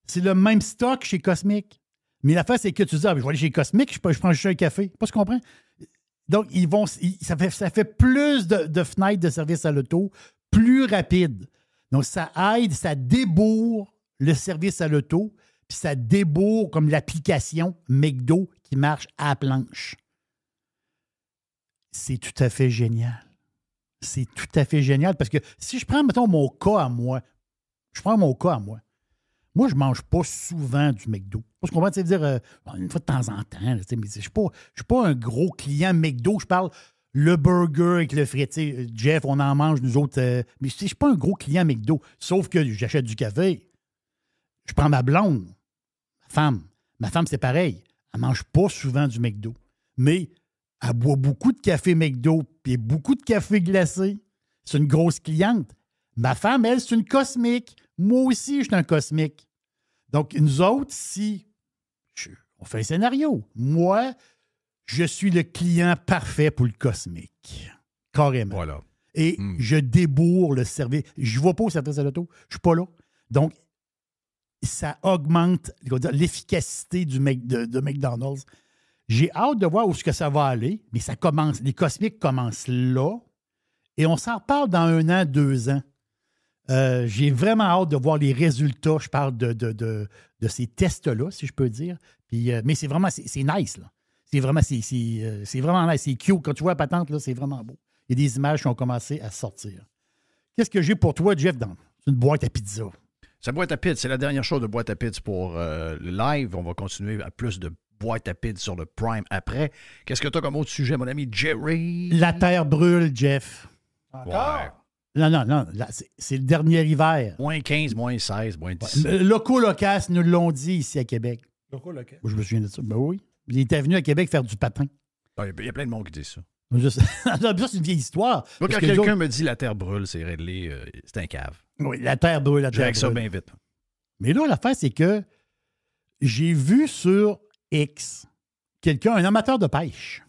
C'est le même stock chez Cosmic. Mais l'affaire, c'est que tu dis, je vais aller chez Cosmic, je prends juste un café. Pas ce qu'on comprend? Donc, ça fait plus de fenêtres de service à l'auto, plus rapide. Donc, ça aide, ça débourre le service à l'auto, puis ça débourre comme l'application McDo qui marche à la planche. C'est tout à fait génial. C'est tout à fait génial parce que si je prends, mettons, mon cas à moi, moi, je ne mange pas souvent du McDo. Parce qu'on va dire une fois de temps en temps. Là, mais je ne suis pas un gros client McDo. Je parle le burger avec le frit. Jeff, on en mange, nous autres. Mais je ne suis pas un gros client McDo. Sauf que j'achète du café. Je prends ma blonde, ma femme. Ma femme, c'est pareil. Elle ne mange pas souvent du McDo. Mais elle boit beaucoup de café McDo et beaucoup de café glacé. C'est une grosse cliente. Ma femme, elle, c'est une Cosmic. Moi aussi, je suis un Cosmic. Donc, nous autres, on fait un scénario. Moi, je suis le client parfait pour le Cosmic. Carrément. Voilà. Et je débourre le service. Je ne vais pas au service à l'auto. Je ne suis pas là. Donc, ça augmente l'efficacité de McDonald's. J'ai hâte de voir où ça va aller, mais ça commence. Les Cosmic commencent là. Et on s'en parle dans 1 an, 2 ans. J'ai vraiment hâte de voir les résultats. Je parle de ces tests-là, si je peux dire. Puis, mais c'est vraiment, c'est nice, là. C'est vraiment nice. C'est cute. Quand tu vois la patente, là, c'est vraiment beau. Il y a des images qui ont commencé à sortir. Qu'est-ce que j'ai pour toi, Jeff, dans une boîte à pizza? C'est boîte à pizza. C'est la dernière chose de boîte à pizza pour le live. On va continuer à plus de boîte à pizza sur le Prime après. Qu'est-ce que tu as comme autre sujet, mon ami Jerry? La terre brûle, Jeff. Encore? Ouais. Non. Là, c'est le dernier hiver. Moins 15, moins 16, moins 17. Ouais. Locas nous l'ont dit ici à Québec. Locas? Moi, je me souviens de ça. Ben oui. Il était venu à Québec faire du patin. Il y a plein de monde qui dit ça. Ça, c'est une vieille histoire. Moi, quand quelqu'un me dit la terre brûle, c'est réglé, c'est un cave. Oui, la terre brûle, Je règle ça bien vite. Mais là, l'affaire, c'est que j'ai vu sur X un amateur de pêche.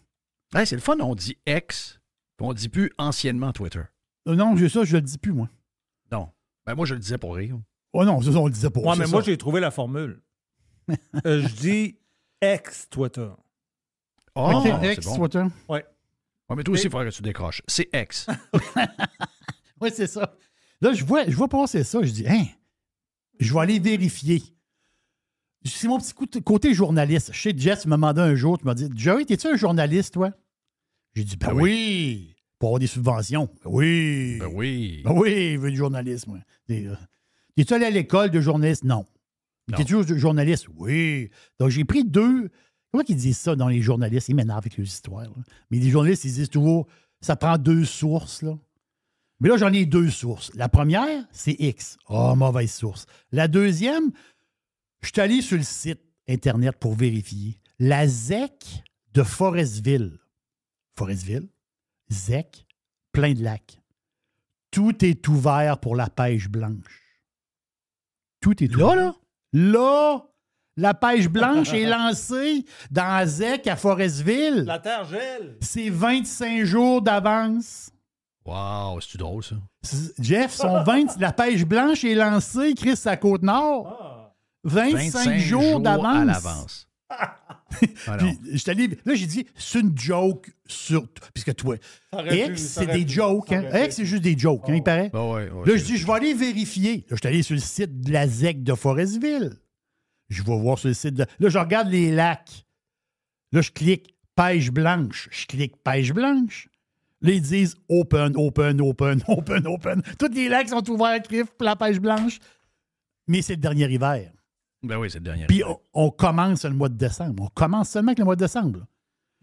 Hey, c'est le fun, on dit X, puis on dit plus anciennement Twitter. Non, je le dis plus, moi. Non. Ben moi, je le disais pour rire. Oh non, ça, on le disait pour mais moi, j'ai trouvé la formule. Je dis ex-Twitter. Oh, OK, c'est ex, bon. Twitter. Ouais. Ouais, mais toi aussi, il faudrait que tu décroches. C'est ex. Oui, c'est ça. Là, je vois passer ça. Je dis, je vais aller vérifier. C'est mon petit côté journaliste. Je sais, Jess m'a demandé un jour, tu m'as dit, Joey, t'es-tu un journaliste, toi? J'ai dit, ben oui. Pour avoir des subventions. Ben oui. Ben oui. Ben oui, je veux du journalisme. Moi. T'es-tu allé à l'école de journaliste? Non. T'es-tu journaliste? Oui. Donc, j'ai pris 2. Comment qu'ils disent ça dans les journalistes? Ils m'énervent avec leurs histoires. Là. Mais les journalistes, ils disent toujours, ça prend 2 sources. Là. Mais là, j'en ai 2 sources. La première, c'est X. Oh, mauvaise source. La deuxième, je suis allé sur le site Internet pour vérifier. La ZEC de Forestville. Forestville, ZEC, plein de lacs. Tout est ouvert pour la pêche blanche. Tout est ouvert. Là, la pêche blanche est lancée dans ZEC à Forestville. La terre gèle. C'est 25 jours d'avance. Wow, c'est-tu drôle, ça? Jeff, la pêche blanche est lancée, Chris, à Côte-Nord. 25 jours d'avance. À l'avance. Puis, là, j'ai dit, c'est une joke sur. Puisque toi, X, c'est des jokes. Hein? X, c'est juste des jokes, il paraît. Là, je dis, je vais aller vérifier. Là, je suis allé sur le site de la ZEC de Forestville. Je vais voir sur le site de. Là, je regarde les lacs. Là, je clique pêche blanche. Je clique pêche blanche. Là, ils disent open. Tous les lacs sont ouverts, Criff, pour la pêche blanche. Mais c'est le dernier hiver. Ben oui, c'est le dernier. Puis on commence le mois de décembre. On commence seulement avec le mois de décembre.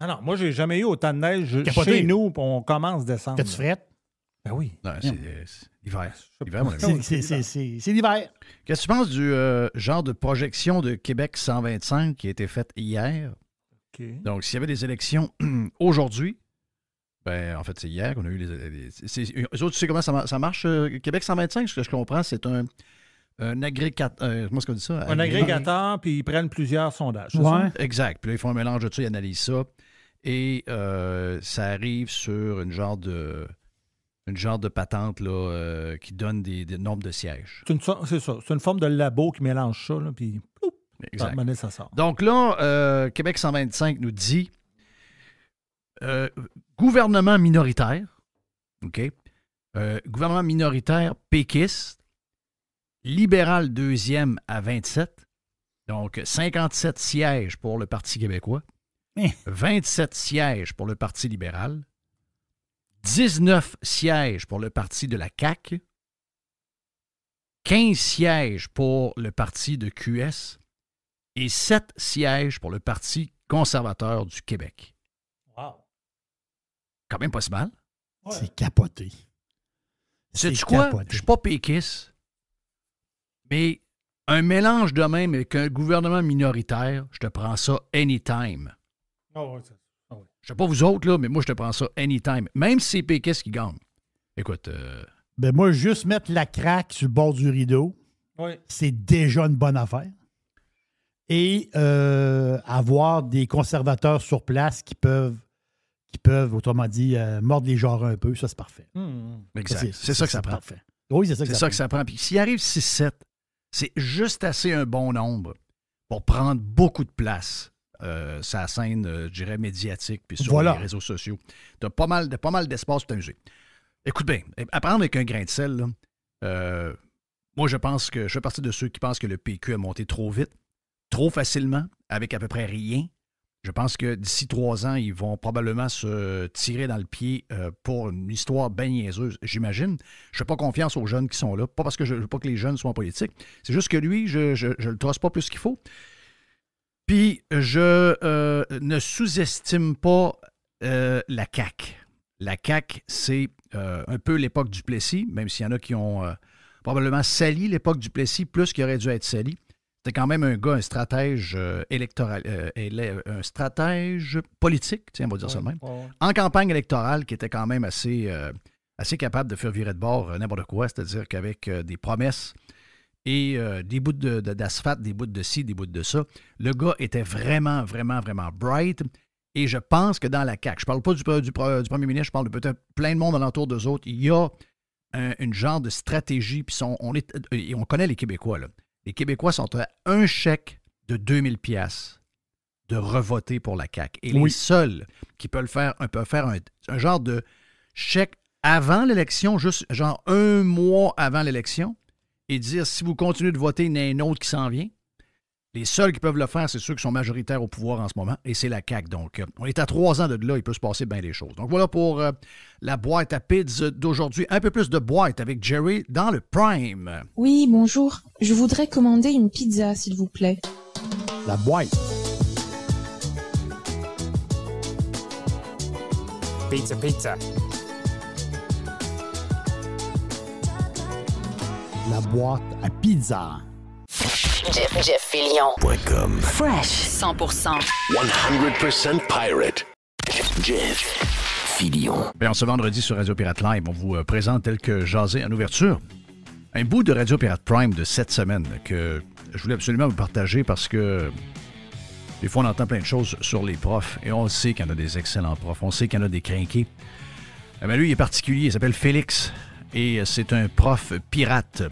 Non, moi, j'ai jamais eu autant de neige Capoté. chez nous, puis on commence décembre. T'as-tu frette? Ben oui. Non, c'est l'hiver. L'hiver, mon ami. C'est l'hiver. Qu'est-ce que tu penses du genre de projection de Québec 125 qui a été faite hier? OK. Donc, s'il y avait des élections aujourd'hui, ben en fait, c'est hier qu'on a eu les eux autres, tu sais comment ça marche, Québec 125? Ce que je comprends, c'est un agrégateur. Comment est-ce qu'on dit ça? Un agrégateur, puis ils prennent plusieurs sondages. C'est Ouais. ça? Exact. Puis là, ils font un mélange de ça, ils analysent ça. Et ça arrive sur une genre de patente là, qui donne des nombres de sièges. C'est ça. C'est une forme de labo qui mélange ça, là, puis Exact. ça sort. Donc là, Québec 125 nous dit gouvernement minoritaire, OK? Gouvernement minoritaire péquiste, libéral deuxième à 27, donc 57 sièges pour le Parti québécois, 27 sièges pour le Parti libéral, 19 sièges pour le Parti de la CAQ, 15 sièges pour le Parti de QS et 7 sièges pour le Parti conservateur du Québec. Wow. Quand même pas si mal. Ouais. C'est capoté. Sais-tu quoi? Je suis pas péquiste, mais un mélange de même avec un gouvernement minoritaire, je te prends ça anytime. Oh, ouais, Je sais pas vous autres, là, mais moi, je te prends ça anytime. Même si c'est péquiste qui gagne. Écoute... Ben moi, juste mettre la craque sur le bord du rideau, c'est déjà une bonne affaire. Et avoir des conservateurs sur place qui peuvent autrement dit, mordre les genres un peu, ça, c'est parfait. Exact. C'est ça que ça prend. Parfait. Oui, c'est ça que ça prend. Puis s'il arrive 6-7, c'est juste assez un bon nombre pour prendre beaucoup de place. Sa scène, je dirais, médiatique, puis sur les réseaux sociaux. Tu as pas mal d'espace pour t'amuser. Écoute bien, à prendre avec un grain de sel, là, moi, je fais partie de ceux qui pensent que le PQ a monté trop vite, trop facilement, avec à peu près rien. Je pense que d'ici 3 ans, ils vont probablement se tirer dans le pied pour une histoire bien niaiseuse, j'imagine. Je ne fais pas confiance aux jeunes qui sont là. Pas parce que je ne veux pas que les jeunes soient en politique. C'est juste que lui, je le trosse pas plus qu'il faut. Puis, je ne sous-estime pas la CAQ. La CAQ, c'est un peu l'époque du Plessis, même s'il y en a qui ont probablement sali l'époque du Plessis plus qu'il aurait dû être sali. C'était quand même un gars, un stratège électoral, un stratège politique, tiens, on va dire ça de même, en campagne électorale, qui était quand même assez capable de faire virer de bord n'importe quoi, c'est-à-dire qu'avec des promesses et des bouts d'asphalte, des bouts de ci, des bouts de ça, le gars était vraiment, vraiment, vraiment bright. Et je pense que dans la CAQ, je ne parle pas du premier ministre, je parle de peut-être plein de monde alentour d'eux autres, il y a une genre de stratégie, puis on connaît les Québécois, là. Les Québécois sont à un chèque de 2000 pièces de revoter pour la CAQ. Et les seuls qui peuvent faire un genre de chèque avant l'élection, juste genre un mois avant l'élection, et dire si vous continuez de voter, il y en a un autre qui s'en vient. Les seuls qui peuvent le faire, c'est ceux qui sont majoritaires au pouvoir en ce moment, et c'est la CAQ. Donc, on est à 3 ans de là, il peut se passer bien des choses. Donc, voilà pour la boîte à pizza d'aujourd'hui. Un peu plus de boîte avec Jerry dans le Prime. Oui, bonjour. Je voudrais commander une pizza, s'il vous plaît. La boîte. Pizza, pizza. La boîte à pizza. Jeff Fillion.com. Fresh 100%. 100% pirate. Jeff Fillion. Bien, ce vendredi sur Radio Pirate Live, on vous présente tel que jasé en ouverture. Un bout de Radio Pirate Prime de cette semaine que je voulais absolument vous partager parce que des fois, on entend plein de choses sur les profs et on sait qu'il y en a des excellents profs, on sait qu'il y en a des crinqués. Mais lui, il est particulier, il s'appelle Félix et c'est un prof pirate.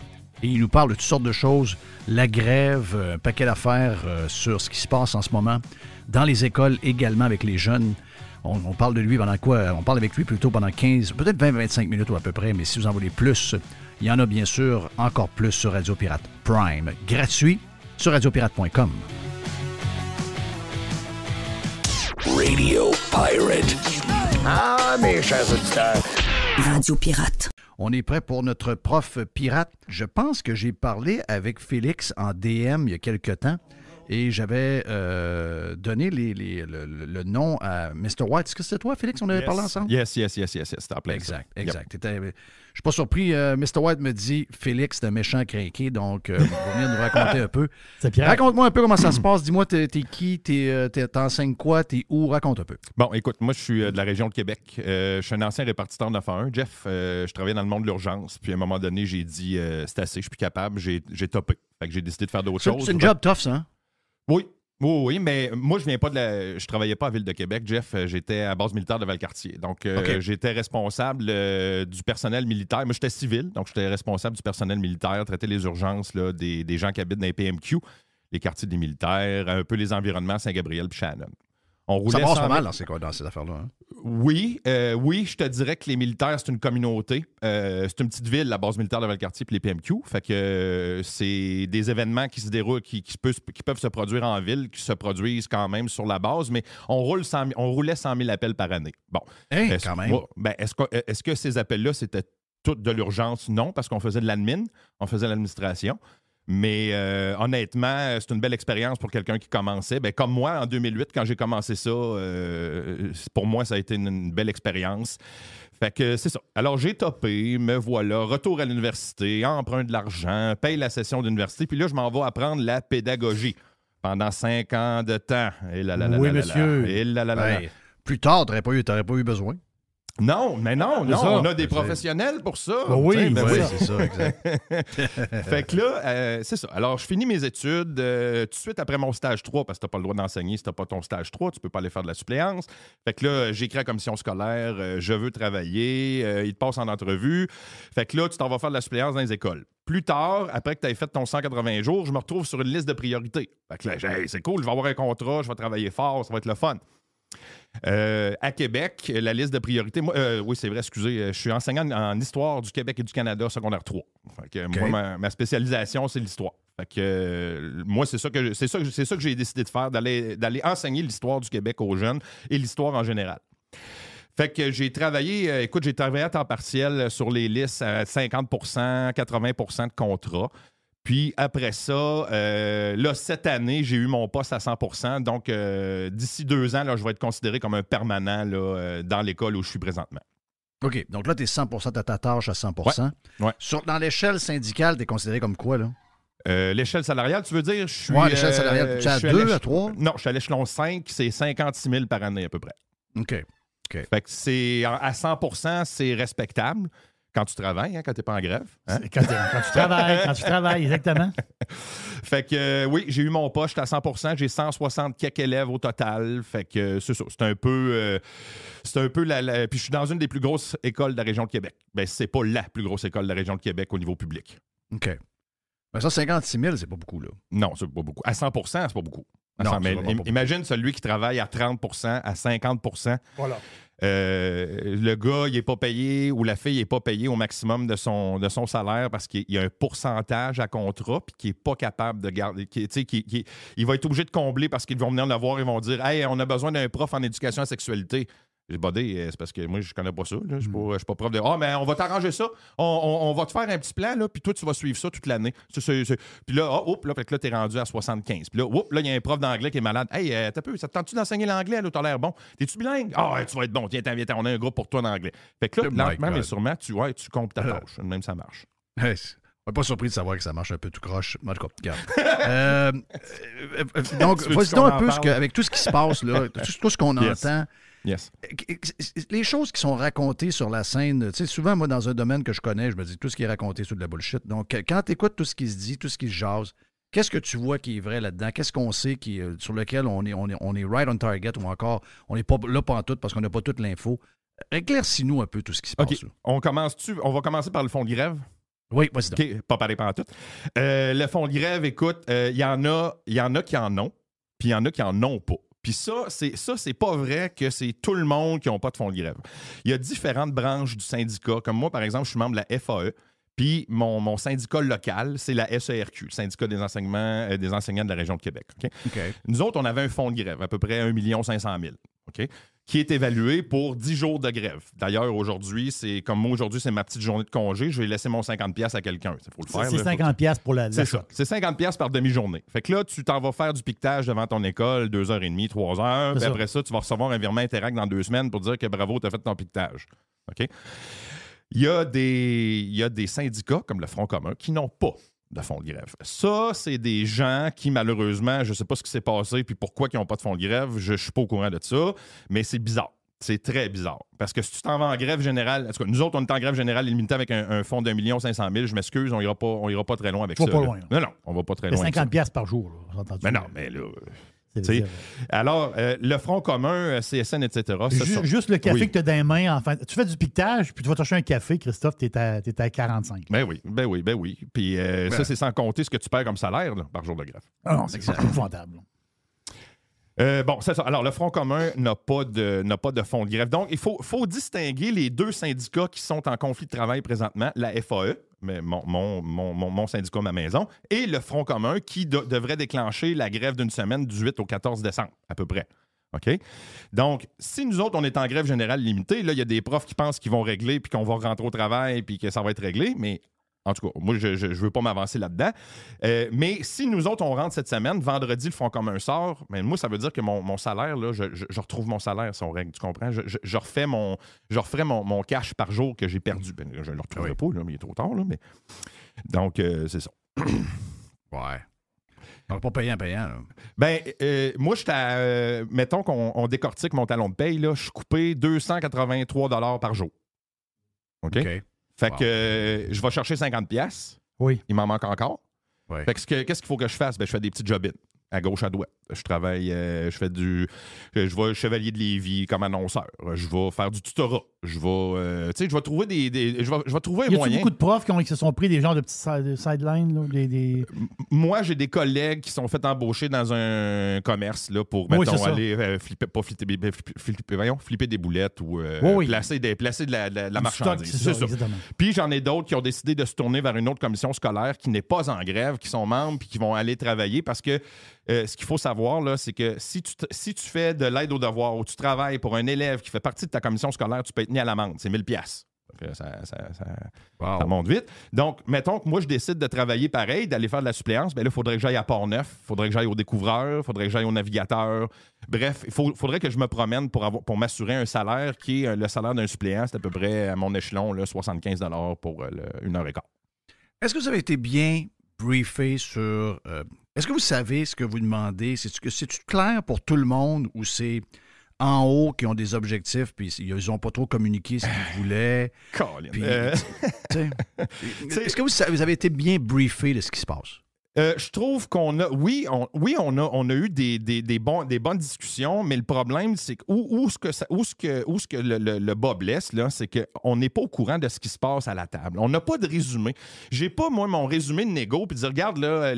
Et il nous parle de toutes sortes de choses, la grève, un paquet d'affaires sur ce qui se passe en ce moment, dans les écoles également avec les jeunes. On parle de lui pendant quoi? On parle avec lui plutôt pendant 15, peut-être 20-25 minutes ou à peu près, mais si vous en voulez plus, il y en a bien sûr encore plus sur Radio Pirate Prime, gratuit sur radiopirate.com. Radio Pirate. Ah, mes chers auditeurs. Radio Pirate. On est prêt pour notre prof pirate. Je pense que j'ai parlé avec Félix en DM il y a quelque temps et j'avais donné le nom à Mr. White. Est-ce que c'était toi, Félix? On avait parlé ensemble? Yes. C'était en plein exact. Yep. Je ne suis pas surpris. Mr. White me dit Félix, c'est un méchant crinqué, donc vous venir nous raconter un peu. Raconte-moi un peu comment ça se passe. Dis-moi, t'es qui? T'enseignes quoi? T'es où? Raconte un peu. Bon, écoute, moi, je suis de la région de Québec. Je suis un ancien répartiteur 911. Jeff, je travaillais dans le monde de l'urgence. Puis à un moment donné, j'ai dit c'est assez, je suis plus capable. J'ai topé. Fait que j'ai décidé de faire d'autres choses. C'est une job tough, ça, hein? Oui, mais moi, je viens pas je travaillais pas à Ville de Québec, Jeff. J'étais à base militaire de Valcartier. Donc, j'étais responsable du personnel militaire. Moi, j'étais civil, donc j'étais responsable du personnel militaire, traiter les urgences là, des gens qui habitent dans les PMQ, les quartiers des militaires, un peu les environnements Saint-Gabriel puis Shannon. Ça brasse pas mal dans ces affaires-là. Hein? Oui, je te dirais que les militaires, c'est une communauté. C'est une petite ville, la base militaire de Valcartier puis les PMQ. Fait que c'est des événements qui se déroulent, qui peuvent se produire en ville, qui se produisent quand même sur la base, mais on roulait 100 000 appels par année. Bon. Quand même. Est-ce que ces appels-là, c'était tout de l'urgence? Non, parce qu'on faisait de l'admin, on faisait de l'administration. Mais honnêtement, c'est une belle expérience pour quelqu'un qui commençait. Ben, comme moi, en 2008, quand j'ai commencé ça, pour moi, ça a été une belle expérience. Fait que c'est ça. Alors, j'ai topé, me voilà, retour à l'université, emprunte de l'argent, paye la session d'université, puis là, je m'en vais apprendre la pédagogie pendant 5 ans de temps. Oui, monsieur. Plus tard, t'aurais pas eu besoin. Non, on a des professionnels pour ça. Oui, c'est ça, exact. Fait que là, c'est ça. Alors, je finis mes études tout de suite après mon stage 3, parce que tu n'as pas le droit d'enseigner si tu n'as pas ton stage 3, tu peux pas aller faire de la suppléance. Fait que là, j'écris à la commission scolaire, je veux travailler, il te passe en entrevue. Fait que là, tu t'en vas faire de la suppléance dans les écoles. Plus tard, après que tu aies fait ton 180 jours, je me retrouve sur une liste de priorités. Fait que là, c'est cool, je vais avoir un contrat, je vais travailler fort, ça va être le fun. À Québec, la liste de priorités... oui, c'est vrai, excusez. Je suis enseignant en histoire du Québec et du Canada, secondaire 3. Fait que moi, ma spécialisation, c'est l'histoire. Fait que moi, c'est ça que j'ai décidé de faire, d'aller enseigner l'histoire du Québec aux jeunes et l'histoire en général. Fait que j'ai travaillé à temps partiel sur les listes à 50 80 de contrats. Puis après ça, là, cette année, j'ai eu mon poste à 100 donc d'ici 2 ans, là, je vais être considéré comme un permanent là, dans l'école où je suis présentement. OK. Donc là, tu es 100 de ta tâche à 100 Ouais. Dans l'échelle syndicale, tu es considéré comme quoi, là? L'échelle salariale, tu veux dire? L'échelle salariale, tu es à 2, à 3? Non, je suis à l'échelon 5, c'est 56 000 par année à peu près. OK. Fait que c'est à 100 c'est respectable. Quand tu travailles, quand tu n'es pas en grève. Hein? Quand tu travailles, exactement. Fait que oui, j'ai eu mon poste à 100 j'ai 160 quelques élèves au total. Fait que c'est ça. C'est un peu puis je suis dans une des plus grosses écoles de la région de Québec. Ben, c'est pas la plus grosse école de la région de Québec au niveau public. OK. Ben ça, 56 000, c'est pas beaucoup, là. Non, c'est pas beaucoup. À 100 c'est pas beaucoup. Non, mais pas imagine celui qui travaille à 30 à 50 Voilà. le gars, il n'est pas payé ou la fille n'est pas payée au maximum de son salaire parce qu'il y a un pourcentage à contrat puis qu'il n'est pas capable de garder. Il va être obligé de combler parce qu'ils vont venir le voir et vont dire « Hey, on a besoin d'un prof en éducation à la sexualité. » J'ai bodé, c'est parce que moi, je connais pas ça. Je ne suis pas prof de « Ah, mais on va t'arranger ça. On va te faire un petit plan, là, puis toi, tu vas suivre ça toute l'année. » Puis là, là, t'es rendu à 75. Puis là, il y a un prof d'anglais qui est malade. « Hey, t'as peu, ça te tente-tu d'enseigner l'anglais? Là, t'as l'air bon. T'es-tu bilingue? Ah, tu vas être bon. Tiens, on a un groupe pour toi en anglais. » Fait que là, lentement, mais sûrement, tu comptes ta tâche. Même ça marche. On n'est pas surpris de savoir que ça marche un peu tout croche. En tout cas, regarde. Donc, voici donc un peu avec tout ce qui se passe, là, tout ce qu'on entend. Yes. Les choses qui sont racontées sur la scène, tu sais, souvent, moi, dans un domaine que je connais, je me dis tout ce qui est raconté, c'est de la bullshit. Donc, quand tu écoutes tout ce qui se dit, tout ce qui se jase, qu'est-ce que tu vois qui est vrai là-dedans? Qu'est-ce qu'on sait sur lequel on est right on target ou encore on n'est pas là pantoute parce qu'on n'a pas toute l'info? Éclaircis-nous un peu tout ce qui se passe. Là. On va commencer par le fonds de grève. Oui, vas-y donc. OK, pas parler pantoute. Le fonds de grève, écoute, il y en a qui en ont, puis il y en a qui en ont pas. Puis ça, c'est pas vrai que c'est tout le monde qui n'a pas de fonds de grève. Il y a différentes branches du syndicat. Comme moi, par exemple, je suis membre de la FAE. Puis mon syndicat local, c'est la SERQ, le syndicat des enseignants de la région de Québec. Okay? Nous autres, on avait un fonds de grève, à peu près 1 500 000, okay? Qui est évalué pour 10 jours de grève. D'ailleurs, aujourd'hui, c'est ma petite journée de congé. Je vais laisser mon 50$ à quelqu'un. Il faut le faire. C'est 50$ pour la C'est ça. C'est 50$ par demi-journée. Fait que là, tu t'en vas faire du piquetage devant ton école 2h30, 3h. Puis après ça, tu vas recevoir un virement Interact dans 2 semaines pour dire que bravo, tu as fait ton piquetage. OK? Il y a des syndicats, comme le Front commun, qui n'ont pas de fonds de grève. Ça, c'est des gens qui, malheureusement, je ne sais pas ce qui s'est passé puis pourquoi ils n'ont pas de fonds de grève. Je ne suis pas au courant de ça, mais c'est bizarre. C'est très bizarre. Parce que si tu t'en vas en grève générale, en tout cas, nous autres, on est en grève générale illimitée avec un fonds d'1 500 000. Je m'excuse, on ira pas très loin avec ça. Pas loin. Non, on va pas très loin. 50$ par jour. Là, mais non, mais là... Alors, le Front commun, CSN, etc. Juste le café que tu as dans les mains, enfin, tu fais du piquetage, puis tu vas chercher un café, Christophe, tu es à 45. Ben oui. Puis ça, c'est sans compter ce que tu perds comme salaire là, par jour de grève. Ah non, c'est épouvantable. Bon, c'est ça. Alors, le Front commun n'a pas de fonds de grève. Donc, il faut distinguer les deux syndicats qui sont en conflit de travail présentement, la FAE, mais mon syndicat, ma maison, et le Front commun qui devrait déclencher la grève d'une semaine du 8 au 14 décembre, à peu près. OK? Donc, si nous autres, on est en grève générale limitée, là, il y a des profs qui pensent qu'ils vont régler puis qu'on va rentrer au travail puis que ça va être réglé, mais en tout cas, moi, je ne veux pas m'avancer là-dedans. Mais si nous autres, on rentre cette semaine, vendredi, le Front commun sort, mais moi, ça veut dire que mon salaire, là, je retrouve mon salaire si on règle, tu comprends? Je referai mon cash par jour que j'ai perdu. Ben, je ne le retrouverai pas, là, mais il est trop tard. Là, mais... Donc, c'est ça. Ouais. Donc, pas payant. Là. Ben, moi, mettons qu'on décortique mon talon de paye, là, je suis coupé 283 $ par jour. OK? Fait que je vais chercher 50$. Oui. Il m'en manque encore. Oui. Fait que qu'est-ce qu'il faut que je fasse? Ben, je fais des petits job-ins à gauche, à droite. Je travaille, je vais chevalier de Lévis comme annonceur. Je vais faire du tutorat. Je vais trouver je vais trouver un moyen. Y a beaucoup de profs qui se sont pris des genres de petits sidelines? Moi, j'ai des collègues qui sont fait embaucher dans un commerce là, pour, mettons, aller flipper des boulettes ou placer de la marchandise. C'est ça. Puis j'en ai d'autres qui ont décidé de se tourner vers une autre commission scolaire qui n'est pas en grève, qui sont membres puis qui vont aller travailler parce que ce qu'il faut savoir, là, c'est que si tu fais de l'aide aux devoirs ou tu travailles pour un élève qui fait partie de ta commission scolaire, tu peux être mis à l'amende. C'est 1000$. Ça monte vite. Donc, mettons que moi, je décide de travailler pareil, d'aller faire de la suppléance. Bien là, il faudrait que j'aille à Port-Neuf, il faudrait que j'aille au découvreur, il faudrait que j'aille au navigateur. Bref, il faudrait que je me promène pour m'assurer un salaire qui est le salaire d'un suppléant. C'est à peu près, à mon échelon, là, 75$ pour 1h15. Est-ce que vous avez été bien briefé sur... Est-ce que vous savez ce que vous demandez? C'est-tu clair pour tout le monde ou c'est en haut qui ont des objectifs puis ils n'ont pas trop communiqué ce qu'ils voulaient? Est-ce que vous avez été bien briefé de ce qui se passe? Je trouve qu'on a... Oui, on a eu des bonnes discussions, mais le problème, c'est que où ce que le bas blesse, là, c'est qu'on n'est pas au courant de ce qui se passe à la table. On n'a pas de résumé. J'ai pas, moi, mon résumé de négo, puis dire, regarde, là,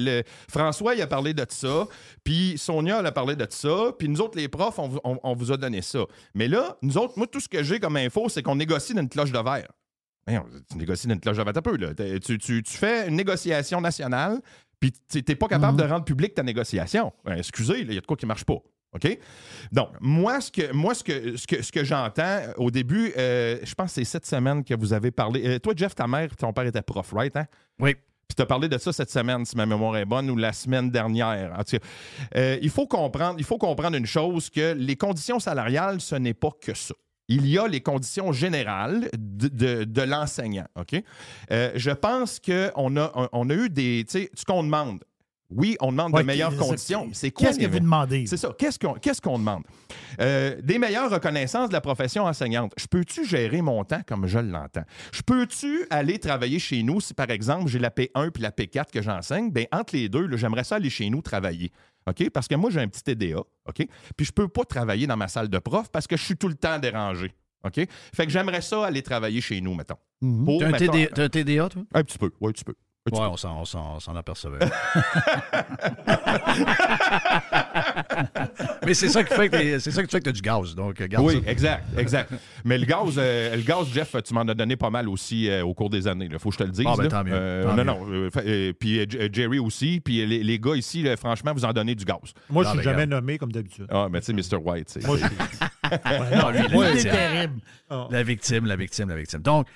François, il a parlé de ça, puis Sonia, elle a parlé de ça, puis nous autres, les profs, on vous a donné ça. Mais là, nous autres, moi, tout ce que j'ai comme info, c'est qu'on négocie d'une cloche de verre. Tu négocies d'une cloche de verre un peu, là. Tu fais une négociation nationale, puis tu n'es pas capable de rendre public ta négociation. Excusez, il y a de quoi qui ne marche pas. OK? Donc, moi, ce que j'entends au début, je pense que c'est cette semaine que vous avez parlé. Toi, Jeff, ta mère, ton père était prof, right? Hein? Oui. Puis tu as parlé de ça cette semaine, si ma mémoire est bonne, ou la semaine dernière. En tout cas, il faut comprendre une chose, que les conditions salariales, ce n'est pas que ça. Il y a les conditions générales de l'enseignant. OK? Je pense qu'on a eu des... Tu sais, ce qu'on demande. Oui, on demande de meilleures conditions. C'est quoi? Qu'est-ce que vous demandez? C'est ça. Qu'est-ce qu'on demande? Des meilleures reconnaissances de la profession enseignante. Je peux-tu gérer mon temps comme je l'entends? Je peux-tu aller travailler chez nous si, par exemple, j'ai la P1 puis la P4 que j'enseigne? Bien, entre les deux, là, j'aimerais ça aller chez nous travailler. OK? Parce que moi, j'ai un petit TDA. OK? Puis je peux pas travailler dans ma salle de prof parce que je suis tout le temps dérangé. OK? Fait que j'aimerais ça aller travailler chez nous, mettons. T'as un TDA, toi? Un petit peu. Oui, un petit peu. Oui, on s'en apercevait. Mais c'est ça qui fait que tu as du gaz. Donc, oui, ça. Exact. Mais le gaz, Jeff, tu m'en as donné pas mal aussi au cours des années. Il faut que je te le dise. Ah, ben, tant mieux. Puis Jerry aussi. Puis les gars ici, là, franchement, vous en donnez du gaz. Moi, je suis jamais nommé comme d'habitude. Ah, mais tu sais, Mr. White. Moi, je suis... Lui, c'est terrible. La victime. Donc,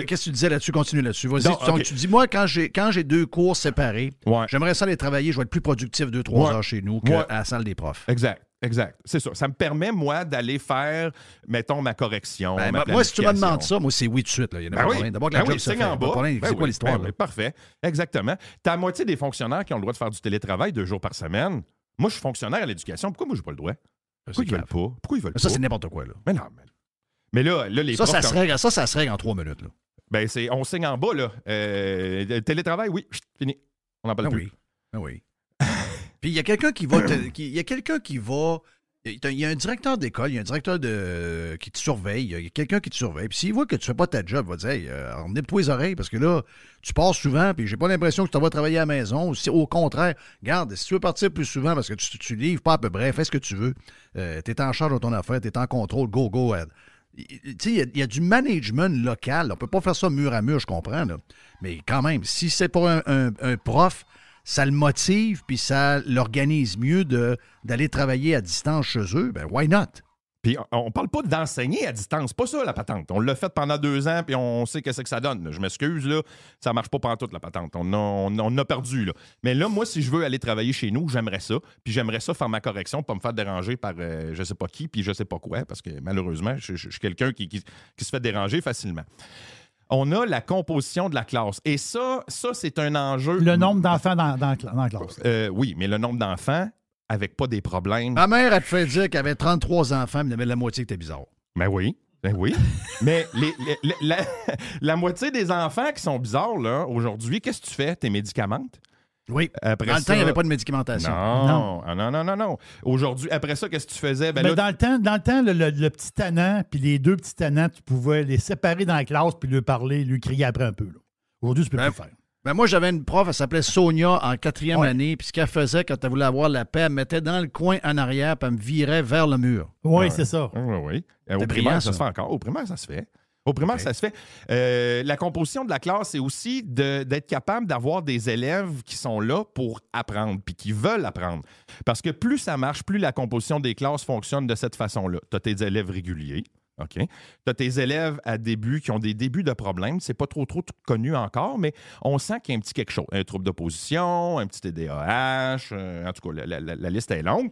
qu'est-ce que tu disais là-dessus? Continue là-dessus. Vas-y. Donc, tu dis, moi, quand j'ai deux cours séparés, j'aimerais ça aller travailler, je vais être plus productif 2-3 heures chez nous qu'à la salle des profs. Exact. C'est ça. Ça me permet, moi, d'aller faire, mettons, ma correction. Moi, si tu me demandes ça, moi, c'est oui tout de suite. Là. Il y a pas problème. D'abord, que la job se fait. En bas. C'est quoi l'histoire? Parfait. Exactement. Tu as la moitié des fonctionnaires qui ont le droit de faire du télétravail 2 jours par semaine. Moi, je suis fonctionnaire à l'éducation. Pourquoi moi, je n'ai pas le droit? Pourquoi ils veulent pas? Ça, c'est n'importe quoi. Là. Mais non. Mais là les profs... Ça se règle en 3 minutes. Là. Ben, on signe en bas, là. Télétravail, oui, fini. On n'en parle plus. Oui. Puis il y a quelqu'un qui va... Il y a un directeur d'école, il y a un directeur qui te surveille, il y a quelqu'un qui te surveille. Puis s'il voit que tu fais pas ta job, il va te dire, hey, emmenez-toi les oreilles, parce que là, tu pars souvent, puis j'ai pas l'impression que tu vas travailler à la maison. Au contraire, regarde, si tu veux partir plus souvent, parce que tu livres pas à peu près, fais ce que tu veux. Tu es en charge de ton affaire, tu es en contrôle, go ahead. Tu sais, il y a du management local. On peut pas faire ça mur à mur, je comprends. Là. Mais quand même, si c'est pour un prof, ça le motive puis ça l'organise mieux d'aller travailler à distance chez eux, ben why not? Puis on parle pas d'enseigner à distance, pas ça la patente. On l'a fait pendant 2 ans puis on sait qu'est-ce que ça donne. Là. Je m'excuse, là, ça marche pas pantoute la patente. On a perdu. Là. Mais là, moi, si je veux aller travailler chez nous, j'aimerais ça. Puis j'aimerais ça faire ma correction, pas me faire déranger par je sais pas qui puis je sais pas quoi, parce que malheureusement, je suis quelqu'un qui se fait déranger facilement. On a la composition de la classe. Et ça c'est un enjeu... Le nombre d'enfants dans la classe. Oui, mais le nombre d'enfants avec pas des problèmes... Ma mère, elle te fait dire qu'elle avait 33 enfants, mais il y avait la moitié qui était bizarre. Ben oui. Mais la moitié des enfants qui sont bizarres, là, aujourd'hui, qu'est-ce que tu fais? T'es médicamentes? Oui. Après dans le temps, il n'y avait pas de médicamentation. Non. Aujourd'hui, après ça, qu'est-ce que tu faisais? Ben, mais là, dans le temps, le petit tannant puis les 2 petits tannants, tu pouvais les séparer dans la classe puis lui parler, lui crier après un peu. Là. Aujourd'hui, tu peux plus le faire. Ben moi, j'avais une prof, elle s'appelait Sonia en 4e année, puis ce qu'elle faisait quand elle voulait avoir la paix, elle me mettait dans le coin en arrière puis elle me virait vers le mur. Oui, c'est ça. Oui. Au primaire, ça se fait encore. Au primaire, ça se fait. Ça se fait. La composition de la classe, c'est aussi d'être capable d'avoir des élèves qui sont là pour apprendre puis qui veulent apprendre. Parce que plus ça marche, plus la composition des classes fonctionne de cette façon-là. Tu as tes élèves réguliers. OK. Tu as tes élèves à début qui ont des débuts de problèmes. C'est pas trop connu encore, mais on sent qu'il y a un petit quelque chose. Un trouble d'opposition, un petit TDAH, en tout cas, la liste est longue.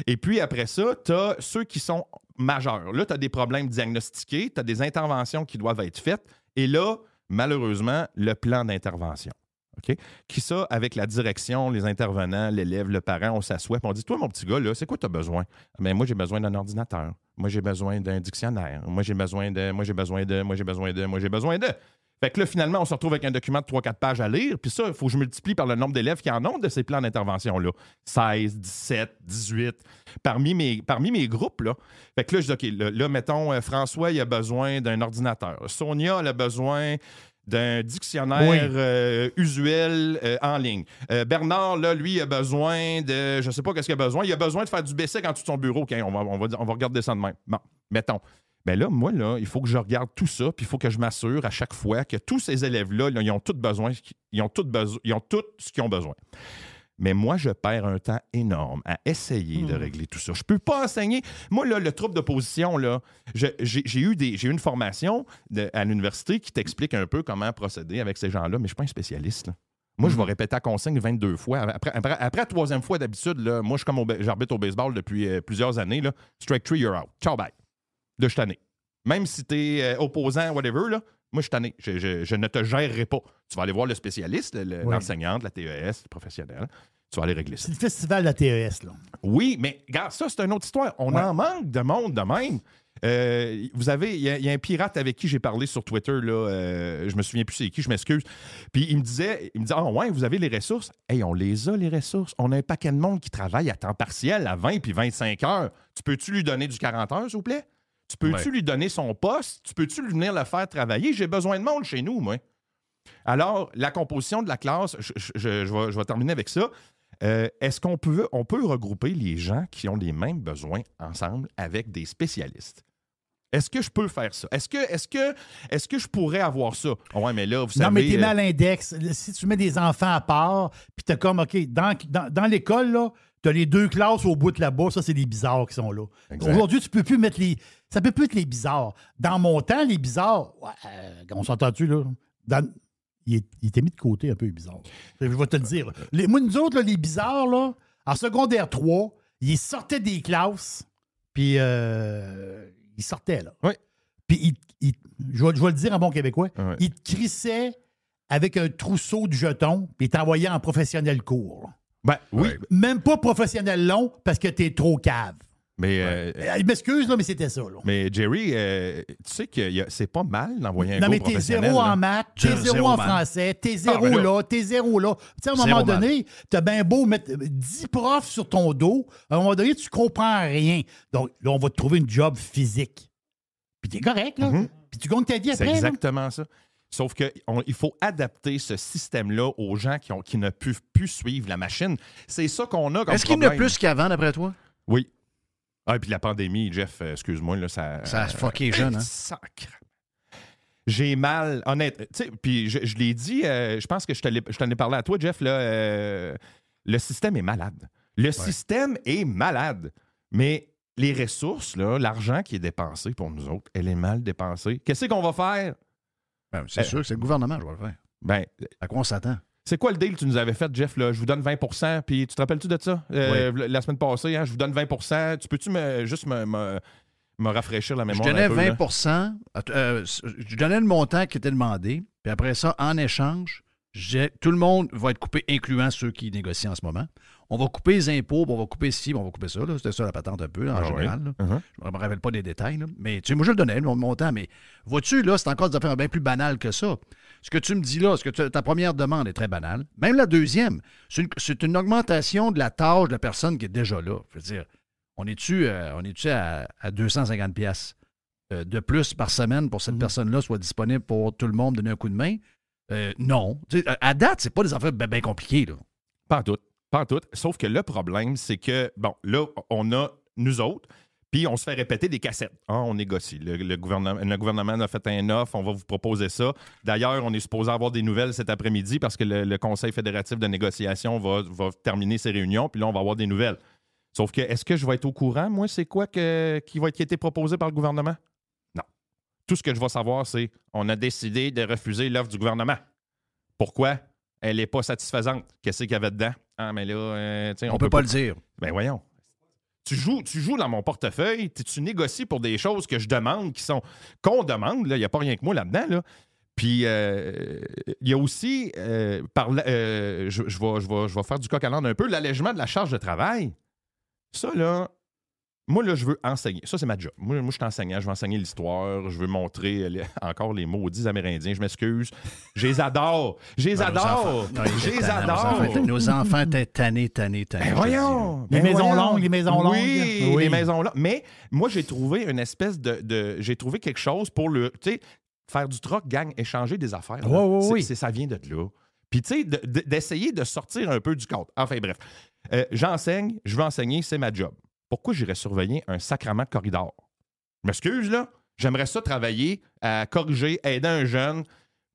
Et puis après ça, tu as ceux qui sont majeurs. Là, tu as des problèmes diagnostiqués, tu as des interventions qui doivent être faites. Et là, malheureusement, le plan d'intervention. OK? Qui ça, avec la direction, les intervenants, l'élève, le parent, on s'assoit et on dit, toi, mon petit gars, là, c'est quoi tu as besoin? Mais moi, j'ai besoin d'un ordinateur. Moi, j'ai besoin d'un dictionnaire. Moi, j'ai besoin de... Fait que là, finalement, on se retrouve avec un document de 3-4 pages à lire. Puis ça, il faut que je multiplie par le nombre d'élèves qui en ont de ces plans d'intervention-là. 16, 17, 18. Parmi mes groupes, là. Fait que là, je dis, OK, là mettons, François, il a besoin d'un ordinateur. Sonia, elle a besoin d'un dictionnaire usuel en ligne. Bernard, là, lui, il a besoin de... Je sais pas qu'est-ce qu'il a besoin. Il a besoin de faire du BC en dessous de son bureau. OK, on va regarder ça de même. Bon, mettons. Bien là, moi, là, il faut que je regarde tout ça, puis il faut que je m'assure à chaque fois que tous ces élèves-là, là, ils ont tout ce qu'ils ont besoin. Mais moi, je perds un temps énorme à essayer de régler tout ça. Je peux pas enseigner. Moi, là, le trouble d'opposition, là, j'ai eu une formation à l'université qui t'explique un peu comment procéder avec ces gens-là, mais je suis pas un spécialiste, là. Moi, je vais répéter la consigne 22 fois. Après la troisième fois, d'habitude, là, moi, j'arbitre au baseball depuis plusieurs années. Là. Strike 3, you're out. Ciao, bye. Là, je suis tanné. Même si tu es opposant, whatever, là, moi, je suis tanné. Je ne te gérerai pas. Tu vas aller voir le spécialiste, l'enseignante, la TES, le professionnel. Tu vas aller régler ça. C'est le festival de la TES, là. Oui, mais regarde, ça, c'est une autre histoire. On en manque de monde de même. Vous avez, il y a un pirate avec qui j'ai parlé sur Twitter, là, je me souviens plus c'est qui, je m'excuse. Puis il me disait, ah ouais, vous avez les ressources? Hey, on les a, les ressources. On a un paquet de monde qui travaille à temps partiel à 20 puis 25 heures. Tu peux-tu lui donner du 40 heures, s'il vous plaît? Tu peux-tu lui donner son poste? Tu peux-tu lui venir le faire travailler? J'ai besoin de monde chez nous, moi. Alors, la composition de la classe, je vais terminer avec ça. Est-ce qu'on peut regrouper les gens qui ont les mêmes besoins ensemble avec des spécialistes? Est-ce que je peux faire ça? Est-ce que je pourrais avoir ça? Ouais, mais là, vous savez... Non, mais t'es mal à l'index. Si tu mets des enfants à part, puis t'as comme, OK, dans l'école, là, t'as les deux classes au bout de là-bas, ça, c'est les bizarres qui sont là. Exact. Aujourd'hui, tu peux plus mettre les... Ça peut plus être les bizarres. Dans mon temps, les bizarres, on s'entend-tu, là? Il était mis de côté un peu, les bizarres. Je vais te le dire. Moi, nous autres, là, les bizarres, là, en secondaire 3, ils sortaient des classes, puis ils sortaient, là. Oui. Puis, je vais le dire en bon québécois, ils te crissaient avec un trousseau de jetons, puis ils t'envoyaient en professionnel court. Là. Ben, oui. Même pas professionnel long, parce que t'es trop cave. Mais il m'excuse, là, mais c'était ça. Là. Mais Jerry, tu sais que c'est pas mal d'envoyer un non, cours mais t'es professionnel. zéro en maths, t'es zéro en français, t'es zéro là, t'es zéro là. Tu sais, à un moment donné, t'as bien beau mettre 10 profs sur ton dos, à un moment donné, tu comprends rien. Donc, là, on va te trouver une job physique. Puis t'es correct, là. Puis tu gagnes ta vie après. C'est exactement ça. Sauf qu'il faut adapter ce système-là aux gens qui ne peuvent plus suivre la machine. C'est ça qu'on a comme Est-ce qu'il y en a plus qu'avant, d'après toi? Oui. Ah, et puis la pandémie, Jeff, excuse-moi, là, ça a fucké jeune, hein? Sacre. J'ai mal, honnêtement. Tu sais, puis je l'ai dit, je pense que je t'en ai parlé à toi, Jeff, là, le système est malade. Le système est malade. Mais les ressources, là, l'argent qui est dépensé pour nous autres, elle est mal dépensée. Qu'est-ce qu'on va faire? Ben, c'est sûr, c'est le gouvernement qui va le faire. Ben, à quoi on s'attend? C'est quoi le deal que tu nous avais fait, Jeff? Là? Je vous donne 20 %, puis tu te rappelles-tu de ça? La semaine passée, hein, je vous donne 20 %. Tu peux-tu juste me rafraîchir la mémoire? Je donnais un peu, 20 je donnais le montant qui était demandé, puis après ça, en échange, tout le monde va être coupé, incluant ceux qui négocient en ce moment. On va couper les impôts, on va couper ci, on va couper ça. Là. C'était ça la patente un peu, en général. Là. Je ne me rappelle pas des détails. Là. Mais tu sais, moi, je le donnais, le montant. Mais vois-tu, là, c'est encore des affaires bien plus banales que ça. Ce que tu me dis là, ta première demande est très banale. Même la deuxième, c'est une augmentation de la tâche de la personne qui est déjà là. Je veux dire, on est-tu à 250 $, de plus par semaine pour cette personne-là soit disponible pour tout le monde donner un coup de main? Non. Tu sais, à date, c'est pas des affaires bien compliquées. Là. Pas en tout. Pas en tout. Sauf que le problème, c'est que, bon, là, on a nous autres, puis on se fait répéter des cassettes. On négocie. Le gouvernement a fait un offre, on va vous proposer ça. D'ailleurs, on est supposé avoir des nouvelles cet après-midi parce que le Conseil fédératif de négociation va terminer ses réunions, puis là, on va avoir des nouvelles. Sauf que, est-ce que je vais être au courant, moi, c'est quoi qui a été proposé par le gouvernement? Non. Tout ce que je vais savoir, c'est on a décidé de refuser l'offre du gouvernement. Pourquoi? Elle n'est pas satisfaisante. Qu'est-ce qu'il y avait dedans? Ah, mais là, on peut pas le dire. Ben voyons. Tu joues dans mon portefeuille, tu négocies pour des choses que je demande, qu'on demande, il n'y a pas rien que moi là-dedans. Là. Puis, il y a aussi, je vais faire du coq à l'âne un peu, l'allègement de la charge de travail. Ça, là, moi, là, je veux enseigner. Ça, c'est ma job. Moi je suis enseignant. Je veux enseigner l'histoire. Je veux montrer encore les maudits Amérindiens. Je m'excuse. Je les adore. Je les adore. Je les adore. Nos enfants étaient tannés. Voyons. Les maisons longues. Oui, les maisons longues. Mais moi, j'ai trouvé une espèce j'ai trouvé quelque chose pour le... Tu sais, faire du troc, gang, échanger des affaires. Oui. Ça vient de là. Puis, tu sais, d'essayer de sortir un peu du cadre. Enfin, bref. J'enseigne. Je veux enseigner. C'est ma job. Pourquoi j'irais surveiller un sacrement de corridor? Je m'excuse, là. J'aimerais ça travailler à corriger, aider un jeune.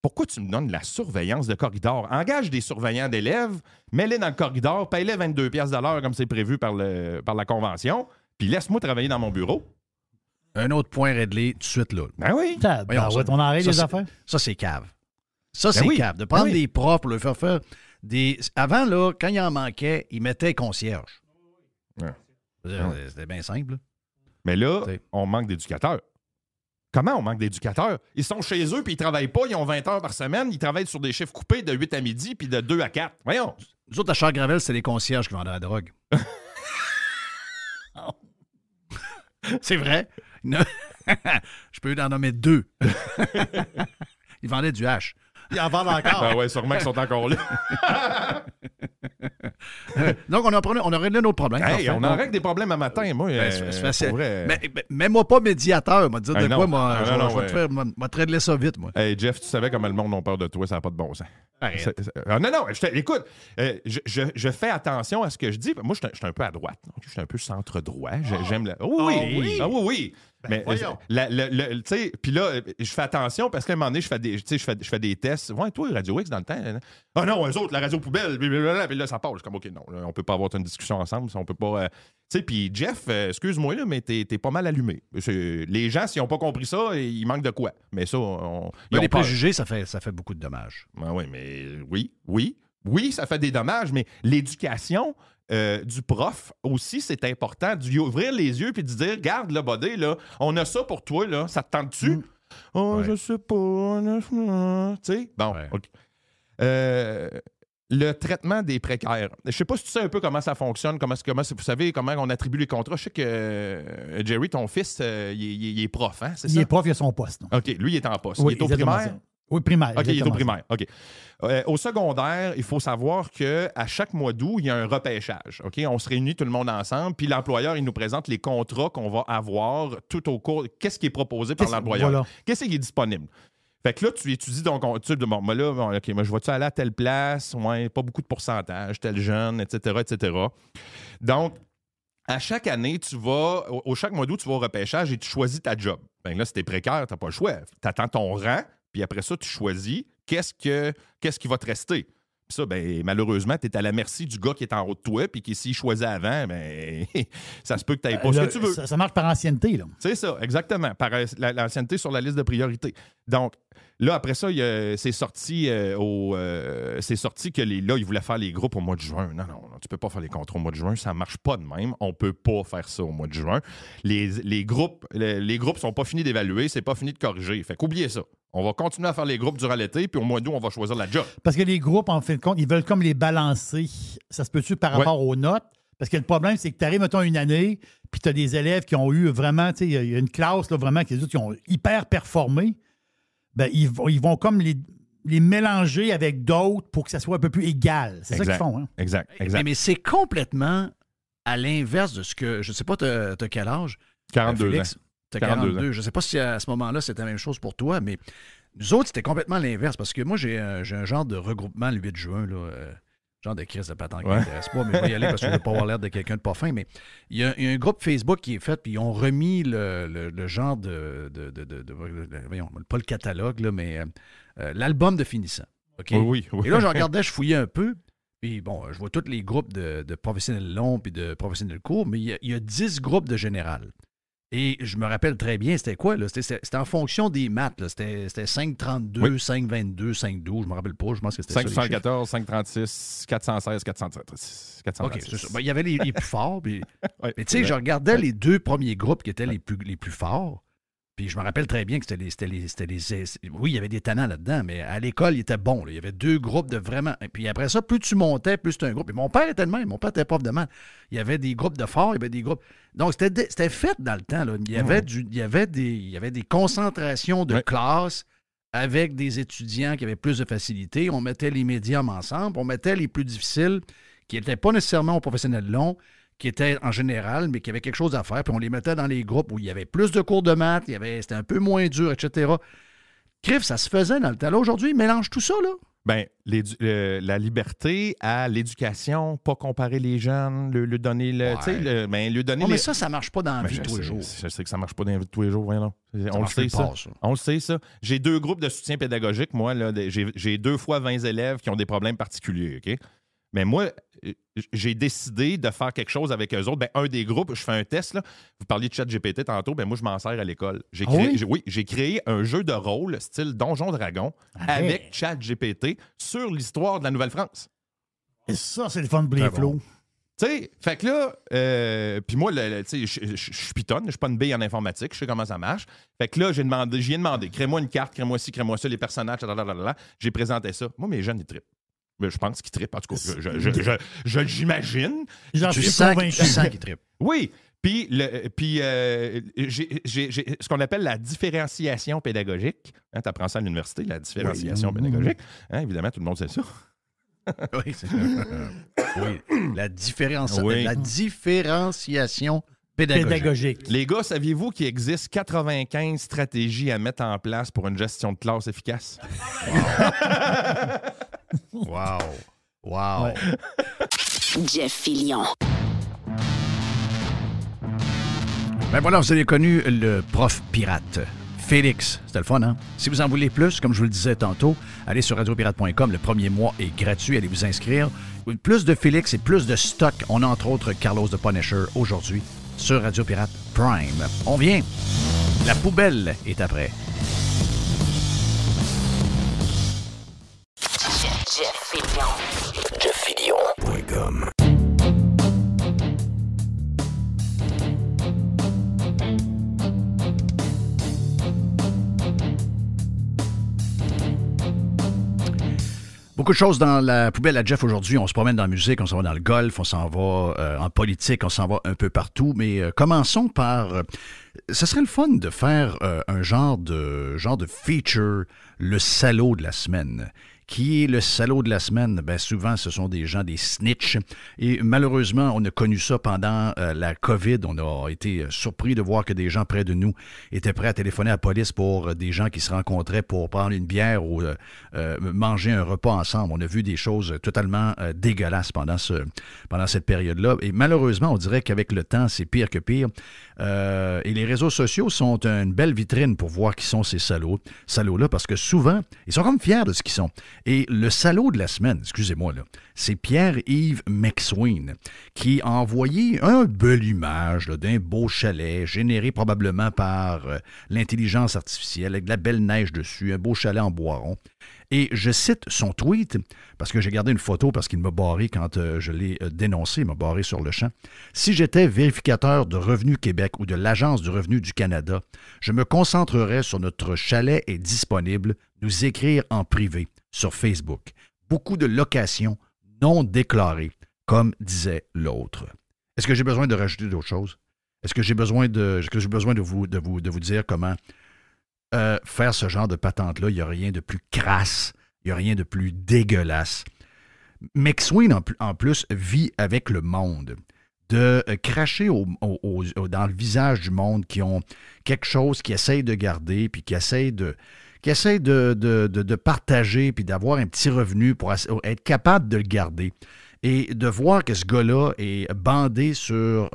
Pourquoi tu me donnes de la surveillance de corridor? Engage des surveillants d'élèves, mets-les dans le corridor, paye-les 22$ de l'heure comme c'est prévu par la convention, puis laisse-moi travailler dans mon bureau. Un autre point réglé tout de suite, là. Ben oui. On arrête les affaires. Ça, c'est cave. Cave. De prendre des profs pour leur faire des... Avant, là, quand il en manquait, ils mettaient concierge. Ouais. C'était bien simple. Mais là, on manque d'éducateurs. Comment on manque d'éducateurs? Ils sont chez eux puis ils travaillent pas, ils ont 20 heures par semaine, ils travaillent sur des chiffres coupés de 8 à midi puis de 2 à 4. Voyons. Nous autres, à Charles-Gravel, c'est les concierges qui vendaient la drogue. C'est vrai. Je peux en nommer 2. Ils vendaient du hash. Ils en vendent encore. Ben ouais, sûrement qu'ils sont encore là. Donc, on a réglé notre problème. Hey, on en règle des problèmes à matin, moi. C'est facile. Mais mets-moi pas médiateur. M'a dit de quoi, moi. Je vais te régler ça vite, moi. Hey, Jeff, tu savais comment le monde a peur de toi, ça n'a pas de bon sens. Non, écoute, je fais attention à ce que je dis. Moi, je suis un peu à droite. Je suis un peu centre-droit. J'aime la... Oui. Mais tu sais, puis là, je fais attention parce qu'à un moment donné, je fais des tests. Ouais, toi, Radio X, dans le temps. Ah non, eux autres, la radio poubelle. Puis là, ça part. Je suis comme, OK, non, là, on peut pas avoir une discussion ensemble. On peut pas. Tu sais, puis Jeff, excuse-moi, là, mais t'es pas mal allumé. Les gens, s'ils n'ont pas compris ça, il manque de quoi. Mais ça, les préjugés, ça fait beaucoup de dommages. Oui, mais oui, ça fait des dommages, mais l'éducation. Du prof aussi, c'est important d'ouvrir les yeux puis de dire, regarde là, buddy, là, on a ça pour toi, là, ça te tente-tu? Je sais pas. Tu sais? Bon, OK. Le traitement des précaires. Je sais pas si tu sais un peu comment ça fonctionne, comment vous savez comment on attribue les contrats. Je sais que Jerry, ton fils, il est prof, hein, c'est ça? Il est prof, il a son poste. Non? OK, lui, il est en poste. Oui, il est au primaire? Ça. Oui, primaire. OK, il est au primaire. OK. Au secondaire, il faut savoir qu'à chaque mois d'août, il y a un repêchage. OK? On se réunit tout le monde ensemble, puis l'employeur, il nous présente les contrats qu'on va avoir tout au cours. Qu'est-ce qui est proposé par l'employeur? Voilà. Qu'est-ce qui est disponible? Fait que là, tu étudies ton contrat. OK, moi, je vais-tu aller à telle place? Ouais, pas beaucoup de pourcentage, tel jeune, etc., etc. Donc, à chaque année, chaque mois d'août, tu vas au repêchage et tu choisis ta job. Bien là, si t'es précaire, t'as pas le choix. T'attends ton rang. Puis après ça, tu choisis qu'est-ce qui va te rester. Puis ça, ben, malheureusement, tu es à la merci du gars qui est en haut de toi, puis qui, s'il choisit avant, ben, ça se peut que tu n'aies pas ce que tu veux. Ça marche par ancienneté, là. C'est ça, exactement. Par l'ancienneté sur la liste de priorité. Donc, là, après ça, c'est sorti que là, ils voulaient faire les groupes au mois de juin. Non, tu peux pas faire les contrats au mois de juin. Ça marche pas de même. On peut pas faire ça au mois de juin. Les groupes sont pas finis d'évaluer, c'est pas fini de corriger. Fait qu'oubliez ça. On va continuer à faire les groupes durant l'été, puis au mois d'août, on va choisir la job. Parce que les groupes, en fin de compte, ils veulent comme les balancer. Ça se peut-tu par rapport aux notes? Parce que le problème, c'est que tu arrives, mettons, une année, puis tu as des élèves qui ont eu vraiment, tu sais, il y a une classe, là, vraiment, qui ont hyper performé. Ben, ils vont comme les mélanger avec d'autres pour que ça soit un peu plus égal. C'est ça qu'ils font. Hein? Exact. Mais c'est complètement à l'inverse de ce que... Je ne sais pas, tu as quel âge? 42 Félix, ans. T'as 42. Je ne sais pas si à ce moment-là, c'était la même chose pour toi, mais nous autres, c'était complètement l'inverse. Parce que moi, j'ai un genre de regroupement le 8 juin, là, genre de crise de patente qui ne m'intéresse pas, mais je vais y aller parce que je ne veux pas avoir l'air de quelqu'un de pas fin. Mais il y a un groupe Facebook qui est fait, puis ils ont remis le genre voyons, pas le catalogue, là, mais l'album de finissant. Okay? Oui. Et là, je regardais, je fouillais un peu. Puis bon, je vois tous les groupes de professionnels longs puis de professionnels courts, mais il y a 10 groupes de général. Et je me rappelle très bien, c'était quoi, là? C'était en fonction des maths, là. C'était 5,32, 5,22, 5,12, je me rappelle pas, je pense que c'était 5,74, 5,36, 416, 436. OK, c'est ça. Ben, il y avait les plus forts. Puis... mais tu sais, je regardais les deux premiers groupes qui étaient les plus forts. Puis je me rappelle très bien que oui, il y avait des tannants là-dedans, mais à l'école, il était bon. Là. Il y avait 2 groupes de vraiment... Et puis après ça, plus tu montais, plus c'était un groupe. Et mon père était le même. Mon père était prof de maths. Il y avait des groupes de forts, il y avait des groupes... Donc, c'était fait dans le temps. Là. Il y avait des concentrations de classes avec des étudiants qui avaient plus de facilité. On mettait les médiums ensemble. On mettait les plus difficiles, qui n'étaient pas nécessairement aux professionnels longs, qui étaient en général, mais qui avaient quelque chose à faire, puis on les mettait dans les groupes où il y avait plus de cours de maths, c'était un peu moins dur, etc. Crif, ça se faisait dans le temps. Là, aujourd'hui, ils mélangent tout ça, là. Bien, la liberté à l'éducation, pas comparer les jeunes, lui donner le... Tu sais, lui donner mais ça marche pas dans la vie de tous les jours. Je sais que ça marche pas dans la vie de tous les jours, voyons. On le sait, ça. On le sait, ça. J'ai 2 groupes de soutien pédagogique, moi, là. J'ai 2 fois 20 élèves qui ont des problèmes particuliers, OK? Mais moi, j'ai décidé de faire quelque chose avec eux autres. Ben, un des groupes, je fais un test. Là. Vous parliez de ChatGPT tantôt. Ben, moi, je m'en sers à l'école. J'ai créé un jeu de rôle style Donjon Dragon avec ChatGPT sur l'histoire de la Nouvelle-France. Et ça, c'est le fun de Flow. Tu sais, fait que là, puis moi, tu sais, je pitonne, je suis pas une bille en informatique, je sais comment ça marche. Fait que là, j'ai demandé, crée-moi une carte, crée-moi ci, crée-moi ça, les personnages, j'ai présenté ça. Moi, mes jeunes, ils trippent. Mais je pense qu'ils trippent. En tout cas, j'imagine. Tu sens qu'ils trippent. Oui. Puis j'ai ce qu'on appelle la différenciation pédagogique. Hein, tu apprends ça à l'université, la différenciation pédagogique. Hein, évidemment, tout le monde sait ça. Oui, c'est ça. Oui, la différenciation pédagogique. Les gars, saviez-vous qu'il existe 95 stratégies à mettre en place pour une gestion de classe efficace? Wow! Ouais. Jeff Fillion. Ben voilà, vous avez connu le prof pirate. Félix, c'était le fun, hein? Si vous en voulez plus, comme je vous le disais tantôt, allez sur radiopirate.com, le premier mois est gratuit, allez vous inscrire. Plus de Félix et plus de stock. On a entre autres Carlos de Punisher aujourd'hui sur Radio Pirate Prime. On vient. La poubelle est après. JeffFillion.com. Beaucoup de choses dans la poubelle à Jeff aujourd'hui. On se promène dans la musique, on s'en va dans le golf, on s'en va en politique, on s'en va un peu partout. Mais commençons par... ce serait le fun de faire un genre de feature, le salaud de la semaine. Qui est le salaud de la semaine? Ben souvent, ce sont des gens, des snitchs. Et malheureusement, on a connu ça pendant la COVID. On a été surpris de voir que des gens près de nous étaient prêts à téléphoner à la police pour des gens qui se rencontraient pour prendre une bière ou manger un repas ensemble. On a vu des choses totalement dégueulasses pendant cette période-là. Et malheureusement, on dirait qu'avec le temps, c'est pire que pire. Et les réseaux sociaux sont une belle vitrine pour voir qui sont ces salauds-là, parce que souvent, ils sont comme fiers de ce qu'ils sont. Et le salaud de la semaine, excusez-moi, là, c'est Pierre-Yves McSween qui a envoyé une belle image là, d'un beau chalet généré probablement par l'intelligence artificielle avec de la belle neige dessus, un beau chalet en bois rond. Et je cite son tweet, parce que j'ai gardé une photo parce qu'il m'a barré quand je l'ai dénoncé, il m'a barré sur le champ. « Si j'étais vérificateur de Revenu Québec ou de l'Agence du revenu du Canada, je me concentrerais sur notre chalet est disponible, nous écrire en privé sur Facebook. Beaucoup de locations non déclarées, comme disait l'autre. » Est-ce que j'ai besoin de rajouter d'autres choses? Est-ce que j'ai besoin de vous dire comment... faire ce genre de patente-là, il n'y a rien de plus crasse, il n'y a rien de plus dégueulasse. McSween, en plus, vit avec le monde. De cracher dans le visage du monde qui ont quelque chose qu'ils essayent de garder, puis qui essayent de partager, puis d'avoir un petit revenu pour être capable de le garder. Et de voir que ce gars-là est bandé sur...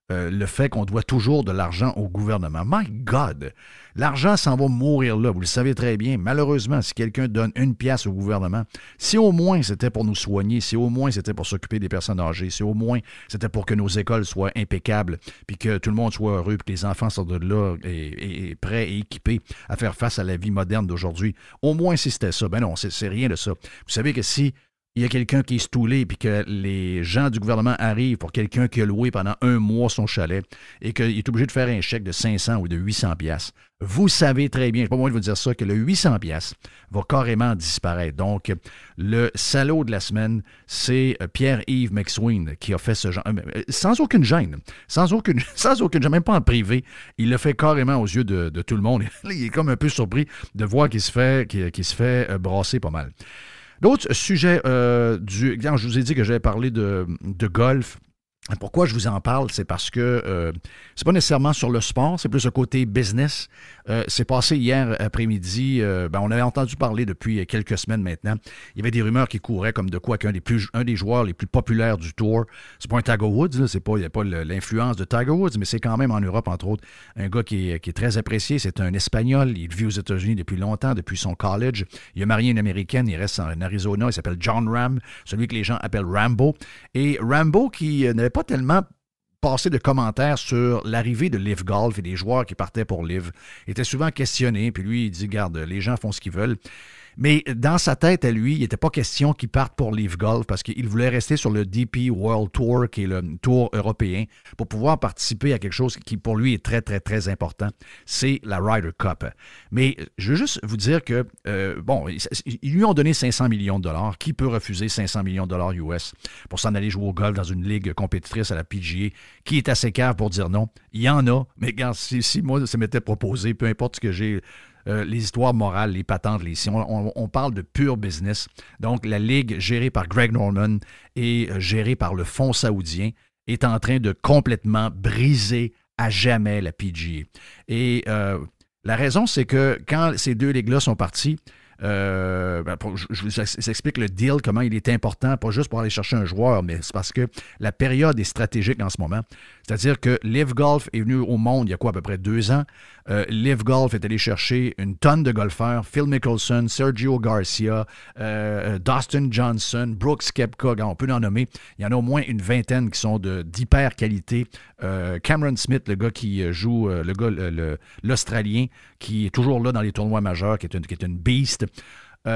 le fait qu'on doit toujours de l'argent au gouvernement. My God! L'argent s'en va mourir là, vous le savez très bien. Malheureusement, si quelqu'un donne 1 pièce au gouvernement, si au moins c'était pour nous soigner, si au moins c'était pour s'occuper des personnes âgées, si au moins c'était pour que nos écoles soient impeccables, puis que tout le monde soit heureux, puis que les enfants sortent de là et prêts et équipés à faire face à la vie moderne d'aujourd'hui, au moins si c'était ça. Ben non, c'est rien de ça. Vous savez que si il y a quelqu'un qui est stoulé puis que les gens du gouvernement arrivent pour quelqu'un qui a loué pendant 1 mois son chalet et qu'il est obligé de faire un chèque de 500 ou de 800 piastres, vous savez très bien, je ne sais pas moi de vous dire ça, que le 800 piastres va carrément disparaître. Donc, le salaud de la semaine, c'est Pierre-Yves McSween qui a fait ce genre, sans aucune gêne, sans aucune gêne, même pas en privé. Il le fait carrément aux yeux de tout le monde. Il est comme un peu surpris de voir qu'il se fait brasser pas mal. L'autre sujet je vous ai dit que j'avais parlé de golf. Pourquoi je vous en parle? C'est parce que c'est pas nécessairement sur le sport, c'est plus le côté business. C'est passé hier après-midi, on avait entendu parler depuis quelques semaines maintenant. Il y avait des rumeurs qui couraient comme de quoi qu'un des joueurs les plus populaires du Tour, c'est pas un Tiger Woods, là, il n'y a pas l'influence de Tiger Woods, mais c'est quand même en Europe, entre autres, un gars qui est très apprécié. C'est un Espagnol, il vit aux États-Unis depuis longtemps, depuis son college. Il a marié une Américaine, il reste en Arizona, il s'appelle John Ram, celui que les gens appellent Rambo. Et Rambo qui n'avait pas tellement passé de commentaires sur l'arrivée de LIV Golf et des joueurs qui partaient pour LIV. Il était souvent questionné, puis lui, il dit, regarde, les gens font ce qu'ils veulent. Mais dans sa tête, à lui, il n'était pas question qu'il parte pour LIV Golf parce qu'il voulait rester sur le DP World Tour, qui est le tour européen, pour pouvoir participer à quelque chose qui, pour lui, est très, très, très important. C'est la Ryder Cup. Mais je veux juste vous dire que, ils lui ont donné 500 millions de dollars. Qui peut refuser 500 millions de dollars US pour s'en aller jouer au golf dans une ligue compétitrice à la PGA? Qui est assez cave pour dire non? Il y en a, mais regarde, si moi, ça m'était proposé, peu importe ce que j'ai... les histoires morales, les patentes, on parle de pur business. Donc, la ligue gérée par Greg Norman et gérée par le fonds saoudien est en train de complètement briser à jamais la PGA. Et la raison, c'est que quand ces deux ligues-là sont parties, je vous explique le deal, comment il est important, pas juste pour aller chercher un joueur, mais c'est parce que la période est stratégique en ce moment. C'est-à-dire que LIV Golf est venu au monde il y a quoi, à peu près 2 ans. LIV Golf est allé chercher une tonne de golfeurs. Phil Mickelson, Sergio Garcia, Dustin Johnson, Brooks Koepka, on peut en nommer. Il y en a au moins une vingtaine qui sont d'hyper qualité. Cameron Smith, le gars qui joue, l'Australien, qui est toujours là dans les tournois majeurs, qui est une beast.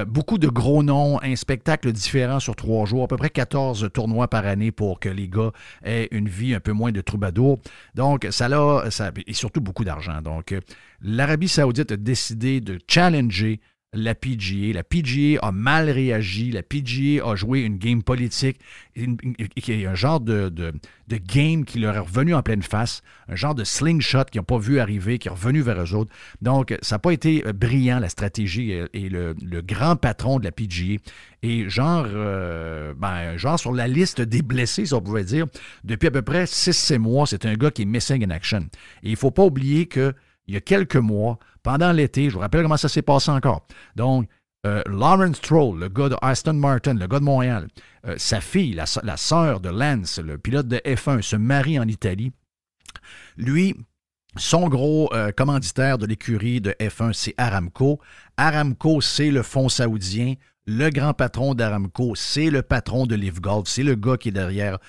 Beaucoup de gros noms, un spectacle différent sur 3 jours, à peu près 14 tournois par année pour que les gars aient une vie un peu moins de troubadour. Donc, et surtout beaucoup d'argent. Donc, l'Arabie Saoudite a décidé de challenger la PGA. La PGA a mal réagi. La PGA a joué une game politique, qui est un genre de game qui leur est revenu en pleine face, un genre de slingshot qu'ils n'ont pas vu arriver, qui est revenu vers eux autres. Donc, ça n'a pas été brillant, la stratégie, et le grand patron de la PGA est genre sur la liste des blessés, si on pouvait dire, depuis à peu près 6-7 mois. C'est un gars qui est missing in action. Et il ne faut pas oublier que il y a quelques mois, pendant l'été, je vous rappelle comment ça s'est passé encore. Donc, Lawrence Stroll, le gars de Aston Martin, le gars de Montréal, sa fille, la sœur de Lance, le pilote de F1, se marie en Italie. Lui, son gros commanditaire de l'écurie de F1, c'est Aramco. Aramco, c'est le fonds saoudien. Le grand patron d'Aramco, c'est le patron de LIV Golf. C'est le gars qui est derrière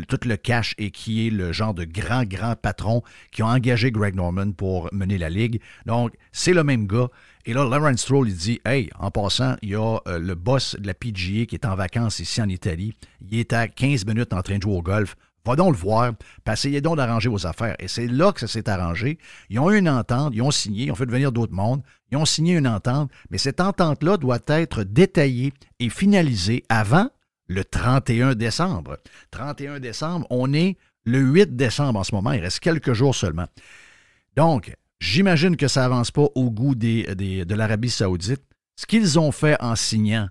tout le cash et qui est le genre de grand patron qui a engagé Greg Norman pour mener la ligue. Donc, c'est le même gars. Et là, Lawrence Stroll, il dit, hey, en passant, il y a le boss de la PGA qui est en vacances ici en Italie. Il est à 15 minutes en train de jouer au golf. Va donc le voir, puis essayez donc d'arranger vos affaires. Et c'est là que ça s'est arrangé. Ils ont eu une entente, ils ont signé, ils ont fait venir d'autres mondes, ils ont signé une entente, mais cette entente-là doit être détaillée et finalisée avant le 31 décembre. 31 décembre, on est le 8 décembre en ce moment, il reste quelques jours seulement. Donc, j'imagine que ça n'avance pas au goût de l'Arabie Saoudite. Ce qu'ils ont fait en signant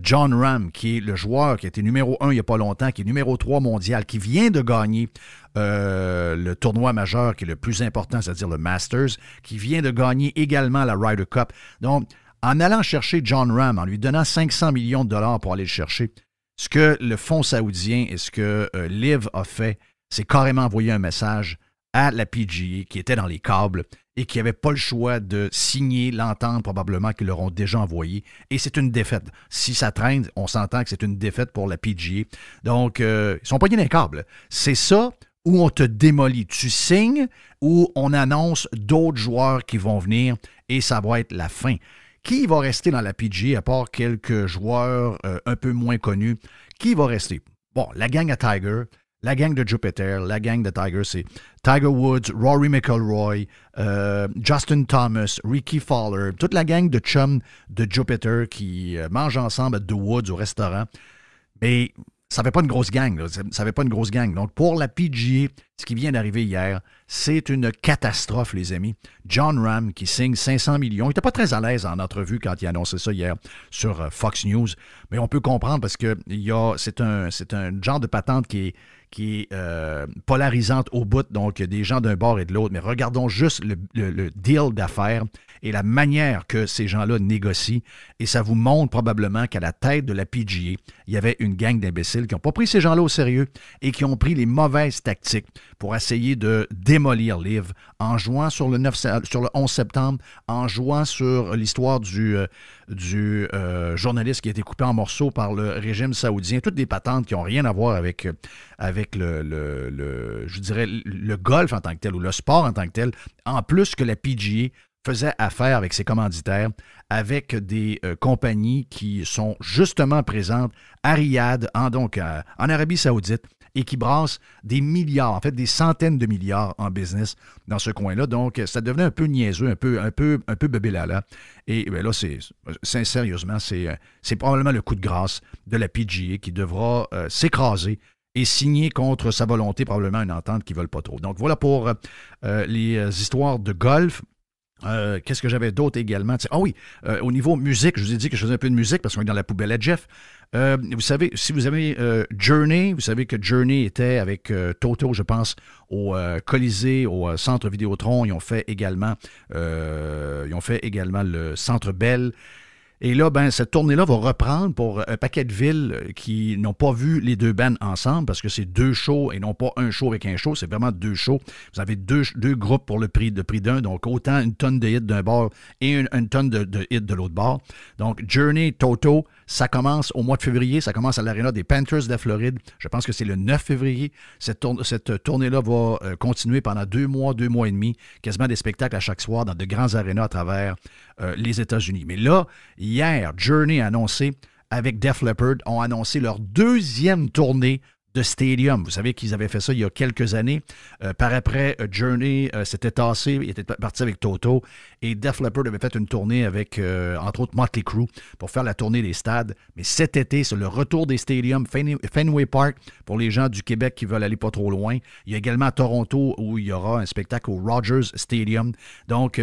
John Ram, qui est le joueur qui a été numéro 1 il n'y a pas longtemps, qui est numéro 3 mondial, qui vient de gagner le tournoi majeur qui est le plus important, c'est-à-dire le Masters, qui vient de gagner également la Ryder Cup. Donc, en allant chercher John Ram, en lui donnant 500 millions de dollars pour aller le chercher, ce que le fonds saoudien et ce que LIV a fait, c'est carrément envoyer un message à la PGA qui était dans les câbles et qui n'avait pas le choix de signer l'entente probablement qu'ils leur ont déjà envoyée. Et c'est une défaite. Si ça traîne, on s'entend que c'est une défaite pour la PGA. Donc, ils sont pognés dans les câbles. C'est ça où on te démolit. Tu signes ou on annonce d'autres joueurs qui vont venir et ça va être la fin. Qui va rester dans la PGA, à part quelques joueurs un peu moins connus? Qui va rester? Bon, la gang à Tiger, la gang de Jupiter, la gang de Tiger, c'est Tiger Woods, Rory McIlroy, Justin Thomas, Ricky Fowler, toute la gang de chums de Jupiter qui mangent ensemble à The Woods au restaurant. Mais ça ne fait pas une grosse gang. Là. Ça fait pas une grosse gang. Donc, pour la PGA, ce qui vient d'arriver hier, c'est une catastrophe, les amis. John Rahm qui signe 500 millions. Il n'était pas très à l'aise en entrevue quand il a annoncé ça hier sur Fox News. Mais on peut comprendre parce que c'est un genre de patente qui est polarisante au bout. Donc, il y a des gens d'un bord et de l'autre. Mais regardons juste le deal d'affaires et la manière que ces gens-là négocient. Et ça vous montre probablement qu'à la tête de la PGA, il y avait une gang d'imbéciles qui n'ont pas pris ces gens-là au sérieux et qui ont pris les mauvaises tactiques pour essayer de démolir Liv en jouant sur le 11 septembre, en jouant sur l'histoire du journaliste qui a été coupé en morceaux par le régime saoudien. Toutes des patentes qui n'ont rien à voir avec je dirais, le golf en tant que tel ou le sport en tant que tel, en plus que la PGA faisait affaire avec ses commanditaires, avec des compagnies qui sont justement présentes à Riyad, en Arabie Saoudite, et qui brassent des milliards, en fait des centaines de milliards en business dans ce coin-là. Donc, ça devenait un peu niaiseux, un peu bébé-lala. Et bien là, sérieusement, c'est probablement le coup de grâce de la PGA qui devra s'écraser et signer contre sa volonté probablement une entente qu'ils ne veulent pas trop. Donc, voilà pour les histoires de golf. Qu'est-ce que j'avais d'autre également? Au niveau musique, je vous ai dit que je faisais un peu de musique parce qu'on est dans la poubelle à Jeff. Vous savez, si vous avez Journey, vous savez que Journey était avec Toto, je pense, au Colisée, au Centre Vidéotron. Ils ont fait également le Centre Bell. Et là, cette tournée-là va reprendre pour un paquet de villes qui n'ont pas vu les deux bands ensemble parce que c'est deux shows et non pas un show avec un show. C'est vraiment deux shows. Vous avez deux groupes pour le prix d'un. Donc, autant une tonne de hits d'un bord et une tonne de hits de l'autre bord. Donc, Journey, Toto, ça commence au mois de février. Ça commence à l'Arena des Panthers de la Floride. Je pense que c'est le 9 février. Cette tournée-là va continuer pendant 2 mois et demi. Quasiment des spectacles à chaque soir dans de grands arénas à travers les États-Unis. Mais là, hier, Journey a annoncé, avec Def Leppard, ont annoncé leur deuxième tournée de Stadium. Vous savez qu'ils avaient fait ça il y a quelques années. Par après, Journey s'était tassé, il était parti avec Toto, et Def Leppard avait fait une tournée avec, entre autres, Motley Crue pour faire la tournée des stades. Mais cet été, c'est le retour des stadiums, Fenway Park, pour les gens du Québec qui veulent aller pas trop loin. Il y a également à Toronto où il y aura un spectacle au Rogers Stadium. Donc,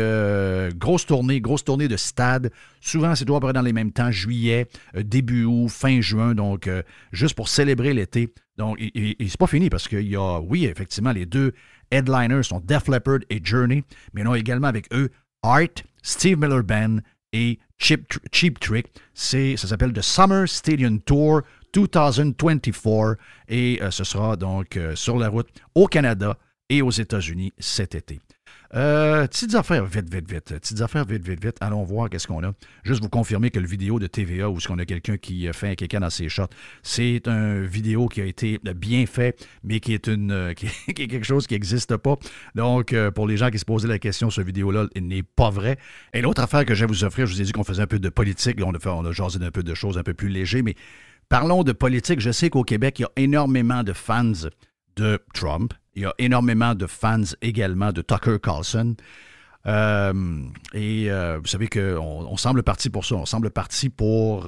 grosse tournée de stade. Souvent, c'est toujours à peu près dans les mêmes temps, juillet, début août, fin juin. Donc, juste pour célébrer l'été. Donc, et c'est pas fini parce qu'il y a, oui, effectivement, les deux headliners sont Def Leppard et Journey, mais il y en a également avec eux Art, Steve Miller Band et Cheap Trick. Ça s'appelle The Summer Stadium Tour 2024 et ce sera donc sur la route au Canada et aux États-Unis cet été. Petites affaires vite. Allons voir qu'est-ce qu'on a. Juste vous confirmer que le vidéo de TVA où on a quelqu'un qui fait un caca dans ses shots, c'est un vidéo qui a été bien fait, mais qui est quelque chose qui n'existe pas. Donc, pour les gens qui se posaient la question, ce vidéo-là, il n'est pas vrai. Et l'autre affaire que je vais vous offrir, je vous ai dit qu'on faisait un peu de politique, on a jasé un peu de choses un peu plus légères, mais parlons de politique. Je sais qu'au Québec, il y a énormément de fans de Trump. Il y a énormément de fans également de Tucker Carlson. Vous savez qu'on semble parti pour ça. On semble parti pour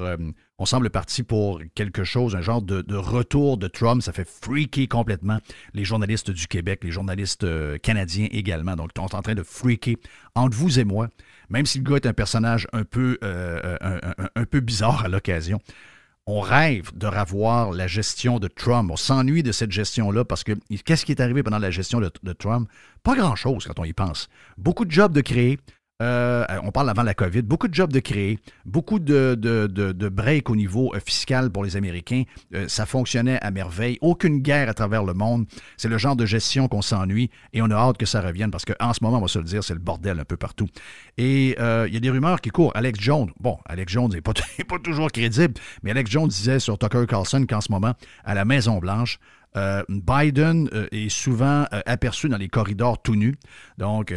quelque chose, un genre de retour de Trump. Ça fait freaker complètement les journalistes du Québec, les journalistes canadiens également. Donc, on est en train de freaker entre vous et moi. Même si le gars est un personnage un peu bizarre à l'occasion. On rêve de revoir la gestion de Trump. On s'ennuie de cette gestion-là parce que qu'est-ce qui est arrivé pendant la gestion de Trump? Pas grand-chose quand on y pense. Beaucoup de jobs de créer. On parle avant la COVID. Beaucoup de jobs de créer. Beaucoup de breaks au niveau fiscal pour les Américains. Ça fonctionnait à merveille. Aucune guerre à travers le monde. C'est le genre de gestion qu'on s'ennuie et on a hâte que ça revienne parce qu'en ce moment, on va se le dire, c'est le bordel un peu partout. Et il y a des rumeurs qui courent. Alex Jones, Alex Jones n'est pas toujours crédible, mais Alex Jones disait sur Tucker Carlson qu'en ce moment, à la Maison-Blanche, Biden est souvent aperçu dans les corridors tout nus. Donc,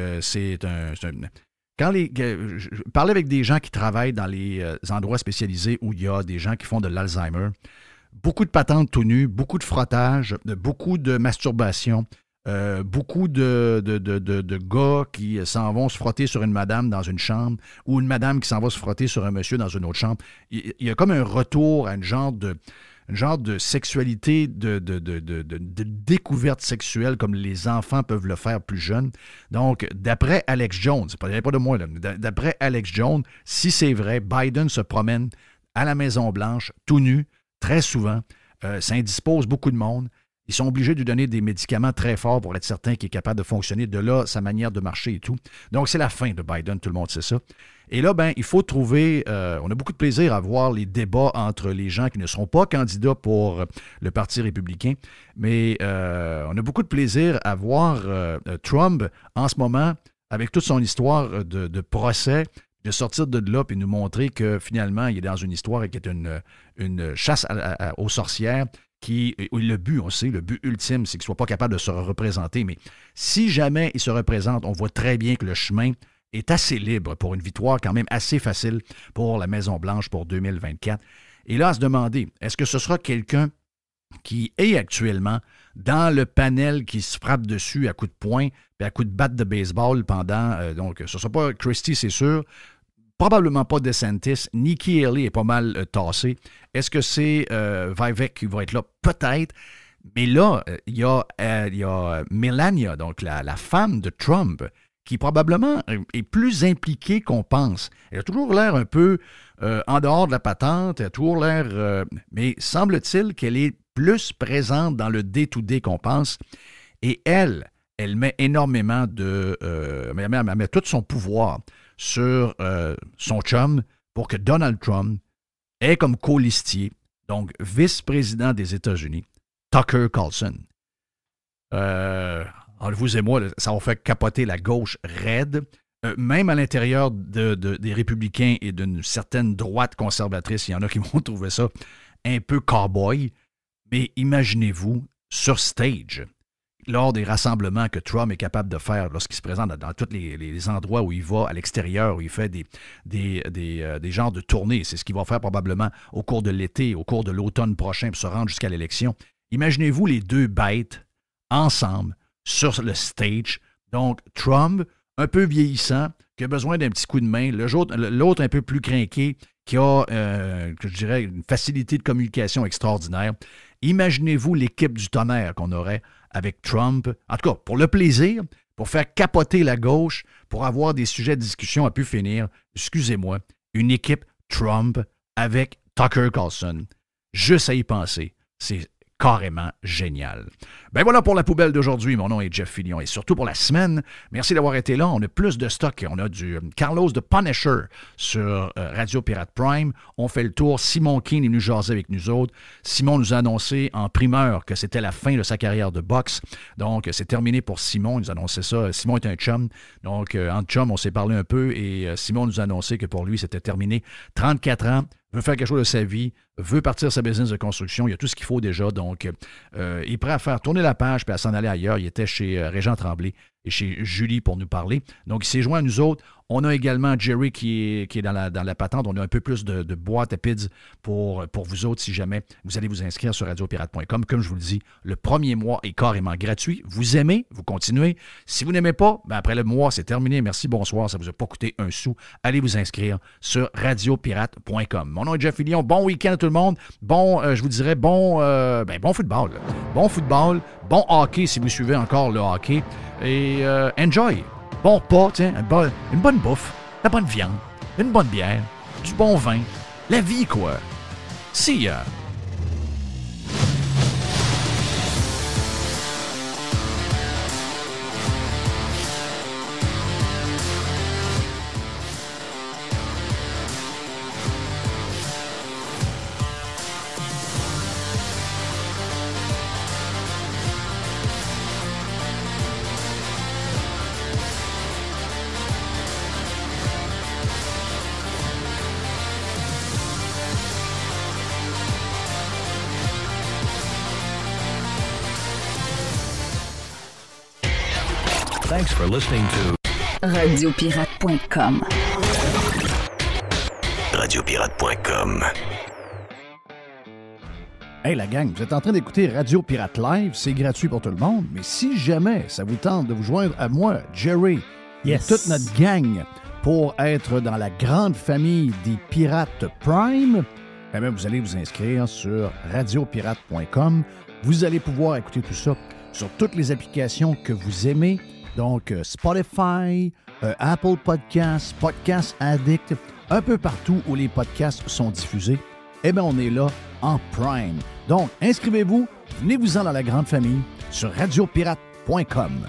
je parlais avec des gens qui travaillent dans les endroits spécialisés où il y a des gens qui font de l'Alzheimer. Beaucoup de patentes tout nues, beaucoup de frottage, beaucoup de masturbation, beaucoup de gars qui s'en vont se frotter sur une madame dans une chambre ou une madame qui s'en va se frotter sur un monsieur dans une autre chambre. Il y a comme un retour à une genre de sexualité, de découverte sexuelle comme les enfants peuvent le faire plus jeunes. Donc, d'après Alex Jones, il n'y a pas de moi, là, d'après Alex Jones, si c'est vrai, Biden se promène à la Maison-Blanche tout nu, très souvent. Ça indispose beaucoup de monde. Ils sont obligés de lui donner des médicaments très forts pour être certain qu'il est capable de fonctionner. De là, sa manière de marcher et tout. Donc, c'est la fin de Biden, tout le monde sait ça. Et là, il faut trouver... on a beaucoup de plaisir à voir les débats entre les gens qui ne seront pas candidats pour le Parti républicain, mais on a beaucoup de plaisir à voir Trump, en ce moment, avec toute son histoire de procès, de sortir de là et nous montrer que, finalement, il est dans une histoire qui est une chasse aux sorcières, le but, on sait, le but ultime, c'est qu'il ne soit pas capable de se représenter. Mais si jamais il se représente, on voit très bien que le chemin est assez libre pour une victoire quand même assez facile pour la Maison-Blanche pour 2024. Et là, à se demander, est-ce que ce sera quelqu'un qui est actuellement dans le panel qui se frappe dessus à coups de poing et à coups de batte de baseball pendant... donc, ce ne sera pas Christie, c'est sûr. Probablement pas DeSantis. Nikki Haley est pas mal tassé. Est-ce que c'est Vivek qui va être là? Peut-être. Mais là, il y a Melania, donc la femme de Trump, qui probablement est plus impliquée qu'on pense. Elle a toujours l'air un peu en dehors de la patente. Elle a toujours l'air... mais semble-t-il qu'elle est plus présente dans le day-to-day qu'on pense. Et elle met énormément elle met tout son pouvoir sur son chum pour que Donald Trump ait comme colistier, donc vice-président des États-Unis, Tucker Carlson. Entre vous et moi, ça va faire capoter la gauche raide. Même à l'intérieur des républicains et d'une certaine droite conservatrice, il y en a qui vont trouver ça un peu cow-boy. Mais imaginez-vous, sur stage, lors des rassemblements que Trump est capable de faire lorsqu'il se présente dans tous les endroits où il va à l'extérieur, où il fait des genres de tournées. C'est ce qu'il va faire probablement au cours de l'été, au cours de l'automne prochain pour se rendre jusqu'à l'élection. Imaginez-vous les deux bêtes ensemble sur le stage. Donc, Trump, un peu vieillissant, qui a besoin d'un petit coup de main. L'autre un peu plus crinqué, qui a, je dirais, une facilité de communication extraordinaire. Imaginez-vous l'équipe du tonnerre qu'on aurait avec Trump, en tout cas, pour le plaisir, pour faire capoter la gauche, pour avoir des sujets de discussion à pu finir. Excusez-moi, une équipe Trump avec Tucker Carlson. Juste à y penser, c'est carrément génial. Ben voilà pour la poubelle d'aujourd'hui. Mon nom est Jeff Fillion et surtout pour la semaine. Merci d'avoir été là. On a plus de stock. On a du Carlos de Punisher sur Radio Pirate Prime. On fait le tour. Simon Keane est venu jaser avec nous autres. Simon nous a annoncé en primeur que c'était la fin de sa carrière de boxe. Donc, c'est terminé pour Simon. Il nous a annoncé ça. Simon est un chum. Donc, entre chum, on s'est parlé un peu et Simon nous a annoncé que pour lui, c'était terminé. 34 ans. Veut faire quelque chose de sa vie, veut partir sa business de construction, il y a tout ce qu'il faut déjà, donc il est prêt à faire tourner la page puis à s'en aller ailleurs. Il était chez Régent Tremblay et chez Julie pour nous parler. Donc, il s'est joint à nous autres. On a également Jerry qui est dans la patente. On a un peu plus de boîtes à pids pour vous autres si jamais vous allez vous inscrire sur radiopirate.com. Comme je vous le dis, le premier mois est carrément gratuit. Vous aimez, vous continuez. Si vous n'aimez pas, après le mois, c'est terminé. Merci, bonsoir. Ça ne vous a pas coûté un sou. Allez vous inscrire sur radiopirate.com. Mon nom est Jeff Fillion. Bon week-end à tout le monde. Je vous dirais bon football. Bon football, bon hockey si vous suivez encore le hockey. Et enjoy. Bon pas, tiens, une bonne bouffe, la bonne viande, une bonne bière, du bon vin, la vie, quoi. See ya. Thanks for listening to Radiopirate.com. Radiopirate.com. Hey la gang, vous êtes en train d'écouter Radio Pirate Live, c'est gratuit pour tout le monde, mais si jamais ça vous tente de vous joindre à moi, Jerry, et toute notre gang pour être dans la grande famille des Pirates Prime, eh bien, vous allez vous inscrire sur radiopirate.com. Vous allez pouvoir écouter tout ça sur toutes les applications que vous aimez, donc Spotify, Apple Podcasts, Podcast Addict, un peu partout où les podcasts sont diffusés. Eh bien, on est là en Prime. Donc, inscrivez-vous, venez-vous-en dans la grande famille sur radiopirate.com.